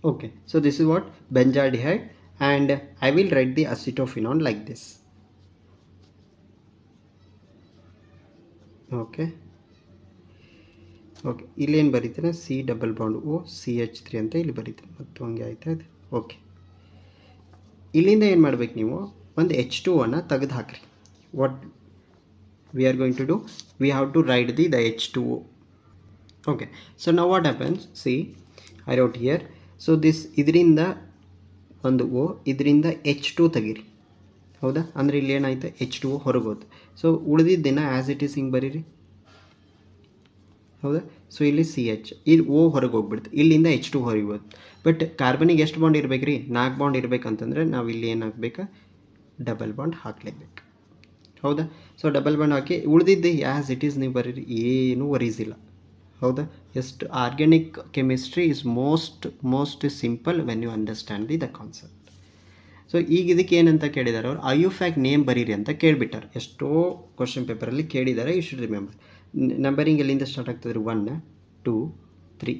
okay, so this is what benzaldehyde, and I will write the acetophenone like this. Okay, ಇಲ್ಲಿ ಏನು ಬರೀತೇನೆ, C double bond O CH3 ಅಂತ ಇಲ್ಲಿ ಬರೀತೇನೆ. ಮತ್ತು ಹಂಗೆ ಆಯ್ತಾ ಇದು. ಓಕೆ, ಇಲ್ಲಿಂದ ಏನು ಮಾಡ್ಬೇಕು, ನೀವು ಒಂದು H2O ತೆಗೆದು ಹಾಕ್ರಿ. What we are going to do, we have to write the H2O. Okay, so now what happens, see I wrote here. So this ಇದರಿಂದ ಒಂದು O, ಇದರಿಂದ H2 ತೆಗೀರಿ. ಹೌದಾ? ಅಂದರೆ ಇಲ್ಲಿ ಏನಾಯ್ತು, H2O ಹೊರಗೋದು. ಸೊ ಉಳಿದಿದ್ದೇನ ಆ್ಯಸ್ ಇಟ್ ಈಸ್ ಹಿಂಗೆ ಬರೀರಿ. ಹೌದಾ? ಸೊ ಇಲ್ಲಿ CH, ಇಲ್ಲಿ O ಹೊರಗೆ ಹೋಗ್ಬಿಡ್ತು, ಇಲ್ಲಿಂದ H2 ಹೊರಗೋದು. ಬಟ್ ಕಾರ್ಬನಿಗೆ ಎಷ್ಟು ಬಾಂಡ್ ಇರಬೇಕು ರೀ, 4 ಬಾಂಡ್ ಇರಬೇಕಂತಂದರೆ ನಾವು ಇಲ್ಲಿ ಏನಾಗಬೇಕು, ಡಬಲ್ ಬಾಂಡ್ ಹಾಕಲೇಬೇಕು. ಹೌದಾ? ಸೊ ಡಬಲ್ ಬಾಂಡ್ ಹಾಕಿ ಉಳಿದಿದ್ದೆ ಆ್ಯಸ್ ಇಟ್ ಈಸ್ ನೀವು ಬರೀರಿ, ಏನೂ ವರೀಸ್ ಇಲ್ಲ. ಹೌದಾ? ಎಷ್ಟು organic chemistry is most simple when you understand the concept. So ಈಗ ಇದಕ್ಕೆ ಏನಂತ ಕೇಳಿದ್ದಾರೆ ಅವರು, IUPAC ನೇಮ್ ಬರೀರಿ ಅಂತ ಕೇಳಿಬಿಟ್ಟಾರೆ. ಎಷ್ಟೋ ಕ್ವಶನ್ ಪೇಪರಲ್ಲಿ ಕೇಳಿದ್ದಾರೆ, ಯು ಶುಡ್ ರಿಮೆಂಬರ್. ನಂಬರಿಂಗ್ ಎಲ್ಲಿಂದ ಸ್ಟಾರ್ಟ್ ಆಗ್ತದೆ, 1 2 3.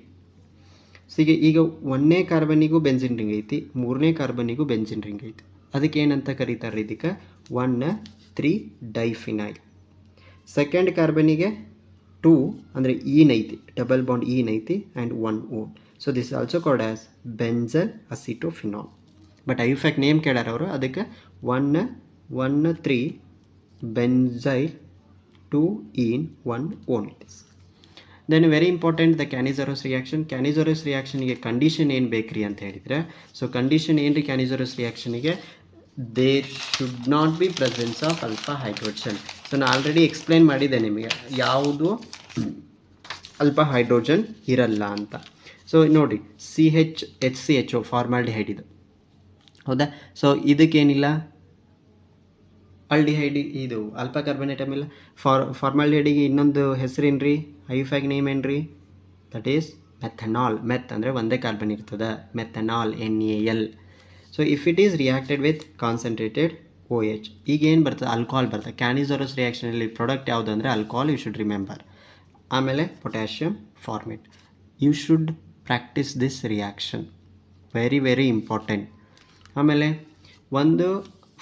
ಸೊ ಈಗ 1ನೇ ಕಾರ್ಬನಿಗೂ ಬೆಂಜಿನ್ ರಿಂಗ್ ಐತಿ, 3ನೇ ಕಾರ್ಬನಿಗೂ ಬೆಂಜಿನ್ ರಿಂಗ್ ಐತಿ. ಅದಕ್ಕೆ ಏನಂತ ಕರೀತಾರೆ, ಇದಕ್ಕೆ 1,3 ಡೈಫಿನೈಲ್. ಸೆಕೆಂಡ್ ಕಾರ್ಬನಿಗೆ 2 ಅಂದರೆ ಈನ್ ಐತಿ, ಡಬಲ್ ಬಾಂಡ್ ಈನ್ ಐತಿ, and 1 O. So this is also called as benzalacetophenone. But IUPAC name ಕೇಳ್ಯಾರ ಅವರು, ಅದಕ್ಕೆ 1,3 benzyl 2 ene 1 one it is. Then very important, the Cannizzaro's reaction. Cannizzaro's ರಿಯಾಕ್ಷನ್ಗೆ ಕಂಡೀಷನ್ ಏನು ಬೇಕ್ರಿ ಅಂತ ಹೇಳಿದರೆ, ಸೊ ಕಂಡೀಷನ್ ಏನು ರೀ ಕ್ಯಾನಿಜರಸ್ ರಿಯಾಕ್ಷನಿಗೆ, there should not be presence of alpha hydrogen. So ನಾನು ಆಲ್ರೆಡಿ ಎಕ್ಸ್ಪ್ಲೇನ್ ಮಾಡಿದ್ದೆ ನಿಮಗೆ ಯಾವುದು ಅಲ್ಫಾ ಹೈಡ್ರೋಜನ್ ಇರಲ್ಲ ಅಂತ. ಸೊ ನೋಡಿ HCHO ಫಾರ್ಮಾಲ್ಡಿಹೈಡ್ ಇದು, ಹೌದಾ? ಸೊ ಇದಕ್ಕೇನಿಲ್ಲ, ಆಲ್ಡಿಹೈಡ್ ಇದು ಆಲ್ಫಾ ಕಾರ್ಬನೇಟ್ ಆಮೇಲೆ ಫಾರ್ಮಾಲ್ಡಿಹೈಡಿಗೆ ಇನ್ನೊಂದು ಹೆಸರೇನ್ರಿ, ಐಫ್ಯಾಗ್ ನೇಮ್ ಏನ್ರಿ? That is methanal. ಮೆತ್ ಅಂದರೆ ಒಂದೇ ಕಾರ್ಬನ್ ಇರ್ತದೆ, methanal NaL. So if it is reacted with concentrated OH, ಈಗ ಏನು ಬರ್ತದೆ, ಆಲ್ಕೋಹಾಲ್ ಬರ್ತದೆ. ಕ್ಯಾನಿಸೋರಸ್ ರಿಯಾಕ್ಷನಲ್ಲಿ ಪ್ರಾಡಕ್ಟ್ ಯಾವುದು ಅಂದರೆ ಆಲ್ಕೋಹಾಲ್, ಯು ಶುಡ್ ರಿಮೆಂಬರ್. ಆಮೇಲೆ potassium formate. You should practice this reaction, very very important. ಆಮೇಲೆ ಒಂದು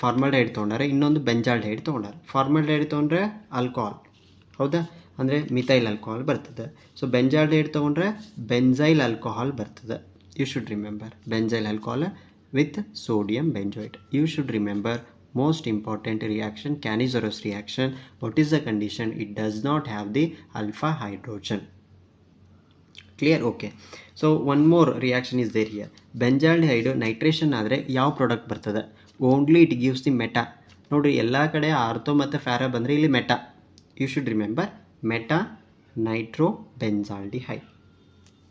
ಫಾರ್ಮಾಲ್ಡಿಹೈಡ್ ತೊಗೊಂಡಾರೆ, ಇನ್ನೊಂದು ಬೆಂಜಾಲ್ಡಿಹೈಡ್ ತೊಗೊಂಡಾರೆ. ಫಾರ್ಮಾಲ್ಡಿಹೈಡ್ ತೊಗೊಂಡ್ರೆ ಆಲ್ಕೋಹಾಲ್, ಹೌದಾ, ಅಂದರೆ ಮಿಥೈಲ್ ಆಲ್ಕೋಹಾಲ್ ಬರ್ತದೆ. ಸೊ ಬೆಂಜಾಲ್ಡಿಹೈಡ್ ತೊಗೊಂಡ್ರೆ ಬೆಂಜೈಲ್ ಆಲ್ಕೋಹಾಲ್ ಬರ್ತದೆ. You should remember benzyl alcohol with sodium benzoate. You should remember most important reaction, Canizaros reaction. What is the condition? It does not have the alpha hydrogen. Clear? Okay. So one more reaction is there here. Benzaldehyde nitration ಆದರೆ ಯಾವ product ಬರ್ತದೆ? Only it gives the meta. ನೋಡ್ರಿ, ಎಲ್ಲ ಕಡೆ ortho ಮತ್ತು para ಬಂದರೆ ಇಲ್ಲಿ meta. You should remember meta nitro benzaldehyde.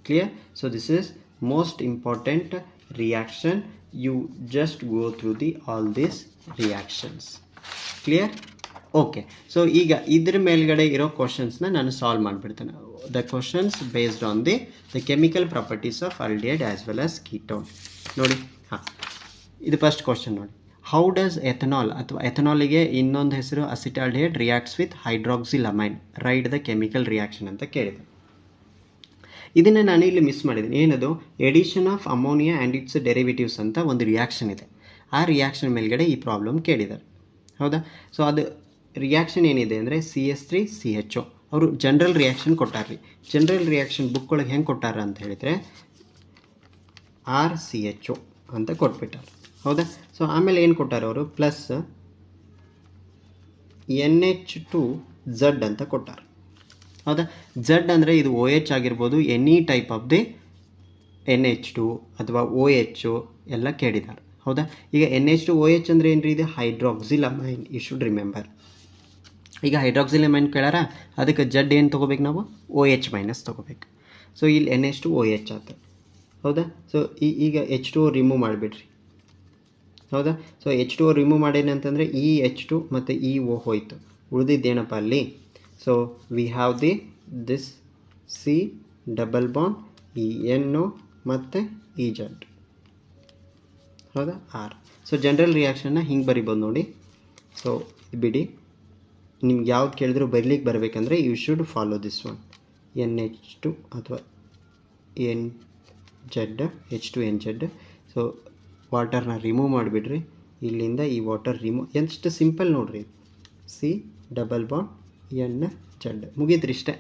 Clear? So this is most important reaction. You just go through all these reactions. Clear? Okay. So ಈಗ ಇದ್ರ ಮೇಲ್ಗಡೆ ಇರೋ ಕ್ವಶನ್ಸ್ನ ನಾನು ಸಾಲ್ವ್ ಮಾಡಿಬಿಡ್ತೇನೆ. The questions based on the chemical properties of aldehyde as well as ketone. ನೋಡಿ, ಹಾಂ, ಇದು ಫಸ್ಟ್ ಕ್ವಶನ್ ನೋಡಿ. ಹೌ ಡಸ್ ಎಥನಾಲ್ ಅಥವಾ ಎಥನಾಲಿಗೆ ಇನ್ನೊಂದು ಹೆಸರು acetaldehyde reacts with hydroxylamine, write the chemical reaction ಅಂತ ಕೇಳಿದೆ. ಇದನ್ನು ನಾನು ಇಲ್ಲಿ ಮಿಸ್ ಮಾಡಿದ್ದೀನಿ. ಏನದು? Addition of ammonia and its derivatives ಅಂತ ಒಂದು ರಿಯಾಕ್ಷನ್ ಇದೆ. ಆ ರಿಯಾಕ್ಷನ್ ಮೇಲ್ಗಡೆ ಈ ಪ್ರಾಬ್ಲಮ್ ಕೇಳಿದ್ದಾರೆ, ಹೌದಾ? ಸೊ ಅದು ರಿಯಾಕ್ಷನ್ ಏನಿದೆ ಅಂದರೆ CH3CHO. ಅವರು ಜನರಲ್ ರಿಯಾಕ್ಷನ್ ಕೊಟ್ಟಾರ್ರಿ. ಜನರಲ್ ರಿಯಾಕ್ಷನ್ ಬುಕ್ ಒಳಗೆ ಹೆಂಗೆ ಕೊಟ್ಟಾರ ಅಂತ ಹೇಳಿದರೆ RCHO ಅಂತ ಕೊಟ್ಬಿಟ್ಟಾರೆ, ಹೌದಾ? ಸೊ ಆಮೇಲೆ ಏನು ಕೊಟ್ಟಾರ ಅವರು? ಪ್ಲಸ್ NH2Z ಅಂತ ಕೊಟ್ಟಾರ, ಹೌದಾ? Z ಅಂದರೆ ಇದು OH ಆಗಿರ್ಬೋದು, any type of the NH2 ಅಥವಾ OH ಎಲ್ಲ ಕೇಳಿದ್ದಾರೆ, ಹೌದಾ? ಈಗ NH2OH ಅಂದರೆ ಏನು ರೀ? ಇದು ಹೈಡ್ರಾಕ್ಸಿಲಮೈನ್. You should remember. ಈಗ ಹೈಡ್ರಾಕ್ಸಿಲಮೈನ್ ಕೇಳಾರ, ಅದಕ್ಕೆ Z ಏನು ತೊಗೋಬೇಕು ನಾವು? OH- ತೊಗೋಬೇಕು. ಸೊ ಇಲ್ಲಿ NH2OH ಆಯ್ತು, ಹೌದಾ? ಸೊ ಈಗ H2O ರಿಮೂವ್ ಮಾಡಿಬಿಡ್ರಿ, ಹೌದಾ? ಸೊ H2O ರಿಮೂವ್ ಮಾಡೇನಂತಂದರೆ ಈ H2 ಮತ್ತು ಈ O ಹೋಯಿತು. ಉಳಿದಿದ್ದೇನಪ್ಪ ಅಲ್ಲಿ? So we have this C double bond ಈ NO ಮತ್ತು ಈ Z, ಹೌದಾ? R. ಸೊ ಜನರಲ್ ರಿಯಾಕ್ಷನ್ನ ಹಿಂಗೆ ಬರಿಬೋದು ನೋಡಿ. ಸೊ ಬಿಡಿ, ನಿಮ್ಗೆ ಯಾವ್ದು ಕೇಳಿದ್ರು ಬರಲಿಕ್ಕೆ ಬರಬೇಕಂದ್ರೆ you should follow this one, NH2 ಅಥವಾ NZ, H2NZ. ಸೊ ವಾಟರ್ನ ರಿಮೂವ್ ಮಾಡಿಬಿಡ್ರಿ, ಇಲ್ಲಿಂದ ಈ ವಾಟರ್ ರಿಮೂವ್. ಎಷ್ಟು ಸಿಂಪಲ್ ನೋಡ್ರಿ, C ಡಬಲ್ ಬಾಂಡ್ NZ, ಮುಗೀತ್ರಿ ಇಷ್ಟೇ.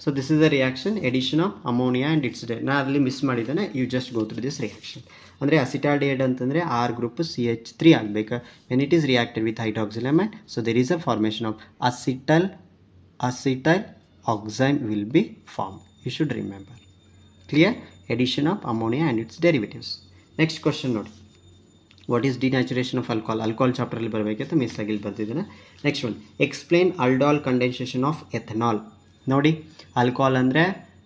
So this is the reaction, addition of ammonia and its ಡೆ. ನಾನು ಅಲ್ಲಿ ಮಿಸ್ ಮಾಡಿದ್ದೇನೆ, you just go through this reaction. ಅಂದರೆ ಅಸಿಟಾಲ್ಡಿಹೈಡ್ ಅಂತಂದರೆ R ಗ್ರೂಪ್ CH3 ಆಗಬೇಕು. When it is reacted with hydroxylamine, so there is a formation of acetyl oxime will be form. You should remember. Clear? Addition of ammonia and its derivatives. Next question ನೋಡಿ, what is denaturation of alcohol? Alcohol ಚಾಪ್ಟರಲ್ಲಿ ಬರಬೇಕಂತ miss ಆಗಿಲ್ಲಿ ಬರ್ತಿದ್ದೇನೆ. Next one, explain aldol condensation of ethanal. ನೋಡಿ, alcohol ಅಂದರೆ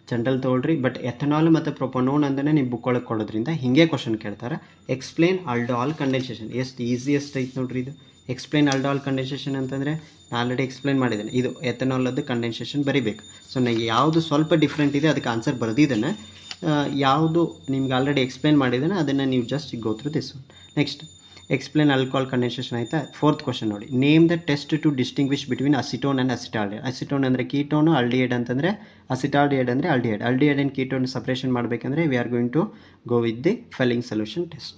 general ತೊಗೊಳ್ರಿ, but ethanal ಮತ್ತು propanone ಅಂದರೆ ನೀವು ಬುಕ್ ಒಳಗೆ ಕೊಡೋದ್ರಿಂದ ಹೀಗೆ ಕ್ವಶನ್ ಕೇಳ್ತಾರೆ. Explain aldol condensation. ಎಷ್ಟು ಈಸಿಯೆಸ್ಟ್ ಐತೆ ನೋಡ್ರಿ ಇದು. ಎಕ್ಸ್ಪ್ಲೇನ್ ಆಲ್ಡಾಲ್ ಕಂಡೆನ್ಸೇಷನ್ ಅಂತಂದರೆ ನಾನು ಆಲ್ರೆಡಿ ಎಕ್ಸ್ಪ್ಲೇನ್ ಮಾಡಿದ್ದೇನೆ. ಇದು ಎಥನಾಲದ್ದು ಕಂಡೆನ್ಸೇಷನ್ ಬರೀಬೇಕು. ಸೊ ನನಗೆ ಯಾವುದು ಸ್ವಲ್ಪ ಡಿಫ್ರೆಂಟ್ ಇದೆ ಅದಕ್ಕೆ ಆನ್ಸರ್ ಬರೆದಿದ್ದೇನೆ. ಯಾವುದು ನಿಮ್ಗೆ ಆಲ್ರೆಡಿ ಎಕ್ಸ್ಪ್ಲೇನ್ ಮಾಡಿದ್ದೇನೆ ಅದನ್ನು ನೀವು just go through this one. Next, explain alcohol condensation ಆಯಿತಾ? ಫೋರ್ತ್ ಕ್ವಶನ್ ನೋಡಿ, name the test to distinguish between acetone and acetaldehyde. Acetone ಅಂದರೆ ಕೀಟೋನು, ಆಲ್ಡಿಹೈಡ್ ಅಂತಂದರೆ ಅಸಿಟಾಲ್ಡಿಹೈಡ್ ಅಂದರೆ aldehyde. Aldehyde and ketone separation ಮಾಡಬೇಕಂದ್ರೆ we are going to go with the Fehling solution test.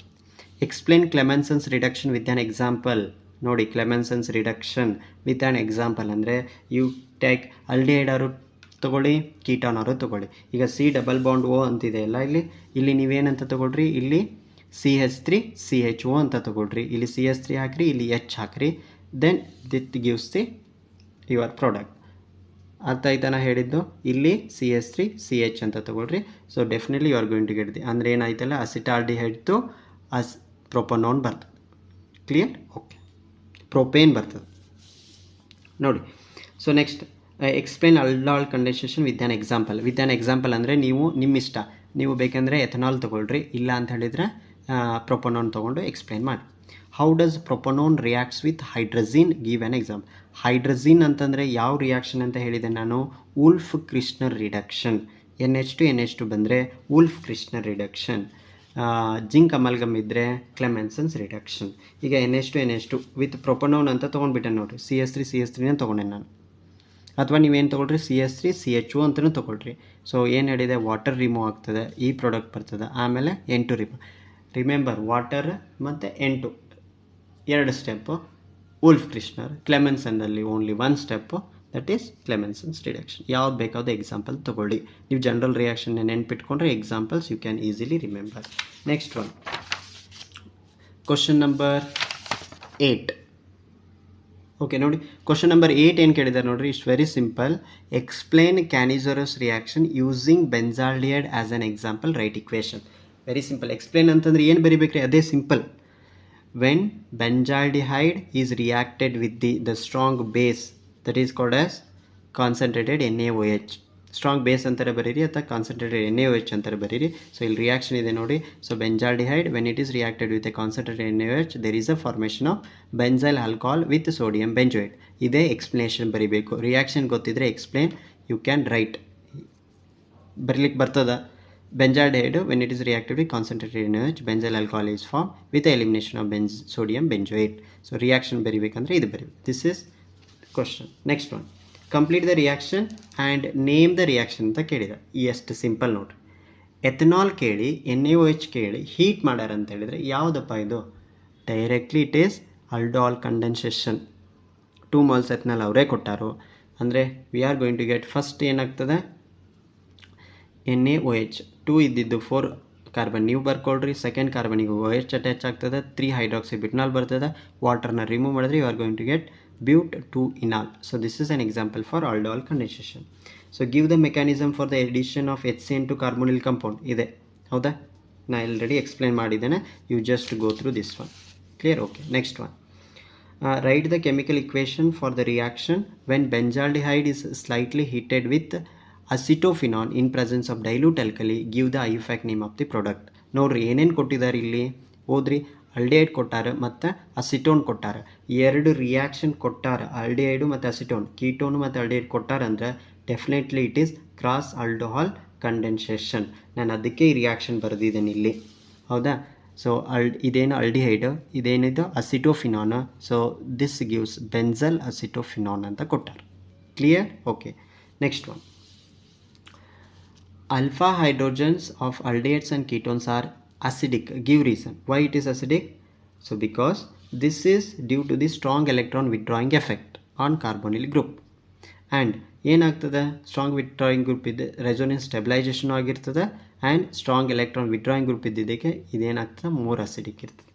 Explain Clemmensen's reduction with an example. ನೋಡಿ, Clemmensen's reduction with an example ಅಂದರೆ you take aldehyde ಅವರು ತೊಗೊಳ್ಳಿ, ಕೀಟಾನ್ ಅವರು ತೊಗೊಳ್ಳಿ. ಈಗ C ಡಬಲ್ ಬಾಂಡ್ O ಅಂತಿದೆ ಅಲ್ಲ, ಇಲ್ಲಿ ನೀವೇನಂತ ತೊಗೊಳ್ರಿ, ಇಲ್ಲಿ CH3CHO ಅಂತ ತೊಗೊಳ್ರಿ. ಇಲ್ಲಿ CH3 ಹಾಕ್ರಿ, ಇಲ್ಲಿ H ಹಾಕ್ರಿ, then it gives the your product. ಅರ್ಥ ಆಯ್ತಾನ ಹೇಳಿದ್ದು? ಇಲ್ಲಿ CH3CH ಅಂತ ತೊಗೊಳ್ರಿ. So definitely you are going to get the, ಅಂದರೆ ಏನಾಯ್ತಲ್ಲ, ಅಸಿಟಾಲ್ಡಿಹೈಡ್ದು ಪ್ರೊಪನೋನ್ ಬರ್ತದೆ. ಕ್ಲಿಯರ್? ಓಕೆ, ಪ್ರೊಪೇನ್ ಬರ್ತದೆ ನೋಡಿ. So next explain aldol condensation with an example. With an example ಅಂದರೆ ನೀವು ನಿಮ್ಮ ಇಷ್ಟ, ನೀವು ಬೇಕಂದರೆ ಎಥನಾಲ್ ತೊಗೊಳ್ರಿ, ಇಲ್ಲ ಅಂತ ಹೇಳಿದರೆ ಪ್ರೊಪನೋನ್ ತೊಗೊಂಡು ಎಕ್ಸ್ಪ್ಲೇನ್ ಮಾಡಿ. How does propanone reacts with hydrazine? Give an example. Hydrazine ಅಂತಂದರೆ ಯಾವ ರಿಯಾಕ್ಷನ್ ಅಂತ ಹೇಳಿದೆ ನಾನು? Wolf Kishner reduction. NH2 ಬಂದರೆ wolf Kishner reduction. Zinc amalgam ಇದ್ದರೆ ಕ್ಲೆಮೆನ್ಸನ್ಸ್ ರಿಡಕ್ಷನ್. ಈಗ NH2 ವಿತ್ ಪ್ರೊಪನೋನ್ ಅಂತ ತೊಗೊಂಡ್ಬಿಟ್ಟೆ ನೋಡಿರಿ, CH3 ತೊಗೊಂಡೆ ನಾನು. ಅಥವಾ ನೀವೇನು ತೊಗೊಳ್ರಿ, CH3CHO ಅಂತಲೂ ತೊಗೊಳ್ರಿ. ಸೊ ಏನು ಹೇಳಿದೆ, ವಾಟರ್ ರಿಮೂವ್ ಆಗ್ತದೆ, ಈ ಪ್ರಾಡಕ್ಟ್ ಬರ್ತದೆ. ಆಮೇಲೆ N2 ರಿಮೆಂಬರ್, ವಾಟರ್ ಮತ್ತು N2 2 ಸ್ಟೆಪ್ಪು. Wolff Kishner. ಕ್ಲೆಮೆನ್ಸನ್ನಲ್ಲಿ only 1 step, that is Clemmensen's reduction. ಯಾವ್ದು ಬೇಕಾದ ಎಕ್ಸಾಂಪಲ್ ತೊಗೊಳ್ಳಿ. ನೀವು ಜನರಲ್ ರಿಯಾಕ್ಷನ್ ನೆನ್ಪಿಟ್ಕೊಂಡ್ರೆ examples you can easily remember. Next one, question number 8. Okay ನೋಡಿ, ಕ್ವಶನ್ ನಂಬರ್ 8 ಏನು ಕೇಳಿದ್ದಾರೆ ನೋಡಿರಿ, it's very simple. Explain Cannizzaro's reaction using benzaldehyde as an example, write equation. Very simple. Explain ಅಂತಂದ್ರೆ ಏನು ಬರಿಬೇಕ್ರಿ, ಅದೇ simple. When benzaldehyde is reacted with the strong base, that is called as concentrated NaOH. Strong base ಅಂತಾರೆ ಬರೀರಿ, ಅಥವಾ concentrated NaOH ಅಂತಾರೆ ಬರೀರಿ. So ಇಲ್ಲಿ ರಿಯಾಕ್ಷನ್ ಇದೆ ನೋಡಿ. So benzaldehyde when it is reacted with a concentrated NaOH, there is a formation of benzyl alcohol with sodium benzoate. ಇದೇ explanation ಬರೀಬೇಕು. ರಿಯಾಕ್ಷನ್ ಗೊತ್ತಿದ್ರೆ ಎಕ್ಸ್ಪ್ಲೇನ್ ಯು ಕ್ಯಾನ್ ರೈಟ್, ಬರಲಿಕ್ಕೆ ಬರ್ತದ. Benzaldehyde when it is reacted with concentrated NaOH, benzyl alcohol is form with elimination of sodium benzoate. So reaction ಬರೀಬೇಕಂದ್ರೆ ಇದು ಬರೀಬೇಕು. This is question. Next one, complete the reaction and name the reaction ಅಂತ ಕೇಳಿದ. ಎಷ್ಟು simple ನೋಡ್ರಿ. Ethanol ಕೇಳಿ, NaOH ಕೇಳಿ, heat ಮಾಡ್ಯಾರ ಅಂತ ಹೇಳಿದರೆ ಯಾವುದಪ್ಪ ಇದು? Directly it is aldol condensation. 2 moles ethanal ಅವರೇ ಕೊಟ್ಟಾರು. ಅಂದರೆ we are going to get, first ಏನಾಗ್ತದೆ, NaOH 2 ಇದ್ದಿದ್ದು 4 ಕಾರ್ಬನ್ ನೀವು ಬರ್ಕೊಳ್ರಿ. ಸೆಕೆಂಡ್ ಕಾರ್ಬನಿಗೆ OH ಅಟ್ಯಾಚ್ ಆಗ್ತದೆ, 3 ಹೈಡ್ರಾಕ್ಸಿ ಬಿಟ್ನಾಲ್ ಬರ್ತದೆ. ವಾಟರ್ನ ರಿಮೂವ್ ಮಾಡಿದ್ರೆ you are going to get but2-enol. So this is an example for aldol condensation. So give the mechanism for the addition of HCN to carbonyl compound. ಇದೆ ಹೌದಾ, ನಾ already explain ಮಾಡಿದ್ದೇನೆ. You just go through this one. Clear? Okay, next one. Write the chemical equation for the reaction when benzaldehyde is slightly heated with acetophenone in presence of dilute alkali. Give the IUPAC name of the product. ನೋಡ್ರಿ ಏನೇನು ಕೊಟ್ಟಿದ್ದಾರೆ ಇಲ್ಲಿ ಓದ್ರಿ. Aldehyde ಕೊಟ್ಟಾರ ಮತ್ತು acetone ಕೊಟ್ಟಾರ. 2 reaction ಕೊಟ್ಟಾರ, ಆಲ್ಡಿಹೈಡು ಮತ್ತು ಅಸಿಟೋನ್. ಕೀಟೋನು ಮತ್ತು ಆಲ್ಡಿಹೈಡ್ ಕೊಟ್ಟಾರ ಅಂದ್ರೆ definitely it is cross aldol condensation. ನಾನು ಅದಕ್ಕೆ ಈ ರಿಯಾಕ್ಷನ್ ಬರೆದಿದ್ದೇನೆ ಇಲ್ಲಿ, ಹೌದಾ. ಸೊ ಇದೇನು ಆಲ್ಡಿಹೈಡ್, ಇದೇನಿದು ಅಸಿಟೋಫಿನಾನ್. ಸೊ ದಿಸ್ ಗಿವ್ಸ್ ಬೆಂಜಲ್ ಅಸಿಟೋಫಿನಾನ್ ಅಂತ ಕೊಟ್ಟಾರ. Clear? Okay, next one. Alpha hydrogens of aldehydes and ketones are acidic. Give reason why it is acidic. So because this is due to the strong electron withdrawing effect on carbonyl group. And ಏನಾಗ್ತದೆ, strong withdrawing group ಇದೆ, resonance stabilisation ಆಗಿರ್ತದೆ. And strong electron withdrawing group ಇದ್ದಿದ್ದಕ್ಕೆ ಇದೇನಾಗ್ತದೆ, more acidic ಇರ್ತದೆ.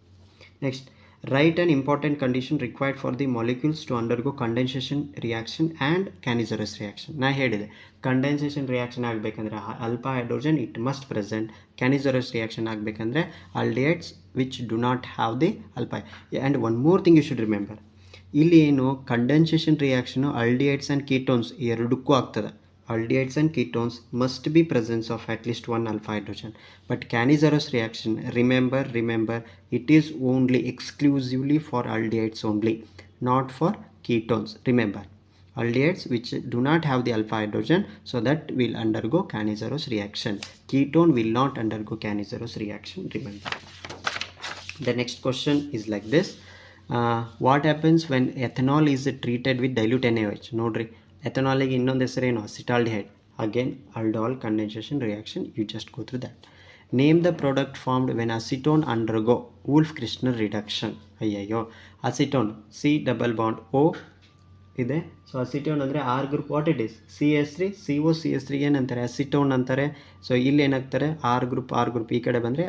Next, write an important condition required for the molecules to undergo condensation reaction and cannizzarous reaction. ನಾ ಹೇಳಿದೆ condensation reaction ಆಗಬೇಕಂದ್ರೆ alpha hydrogen it must present. Cannizzaro's reaction ಆಗಬೇಕಂದ್ರೆ aldehydes which do not have the alpha. And one more thing you should remember, ಇಲ್ಲಿ ಏನು condensation reaction aldehydes and ketones ಎರಡಕ್ಕೂ ಆಗ್ತದೆ. Aldehydes and ketones must be presence of at least 1 alpha hydrogen. But cannizzarous reaction, remember, it is only exclusively for aldehydes only, not for ketones. Remember, aldehydes which do not have the alpha hydrogen, so that will undergo cannizzarous reaction. Ketone will not undergo cannizzarous reaction. Remember. The next question is like this. What happens when ethanol is treated with dilute NaOH? Nodri. ಎಥನಾಲಿಗೆ ಇನ್ನೊಂದು ಹೆಸರೇನು, acetaldehyde. Again aldol condensation reaction, you just go through that. Name the product formed when acetone undergo Wolff Kishner reduction. ಅಯ್ಯಯ್ಯೋ, acetone C+O ಇದೆ. So acetone ಅಂದರೆ R group, what it is CH3 CO ಏನಂತಾರೆ, acetone ಅಂತಾರೆ. So ಇಲ್ಲಿ ಏನಾಗ್ತಾರೆ, R group ಈ ಕಡೆ ಬಂದರೆ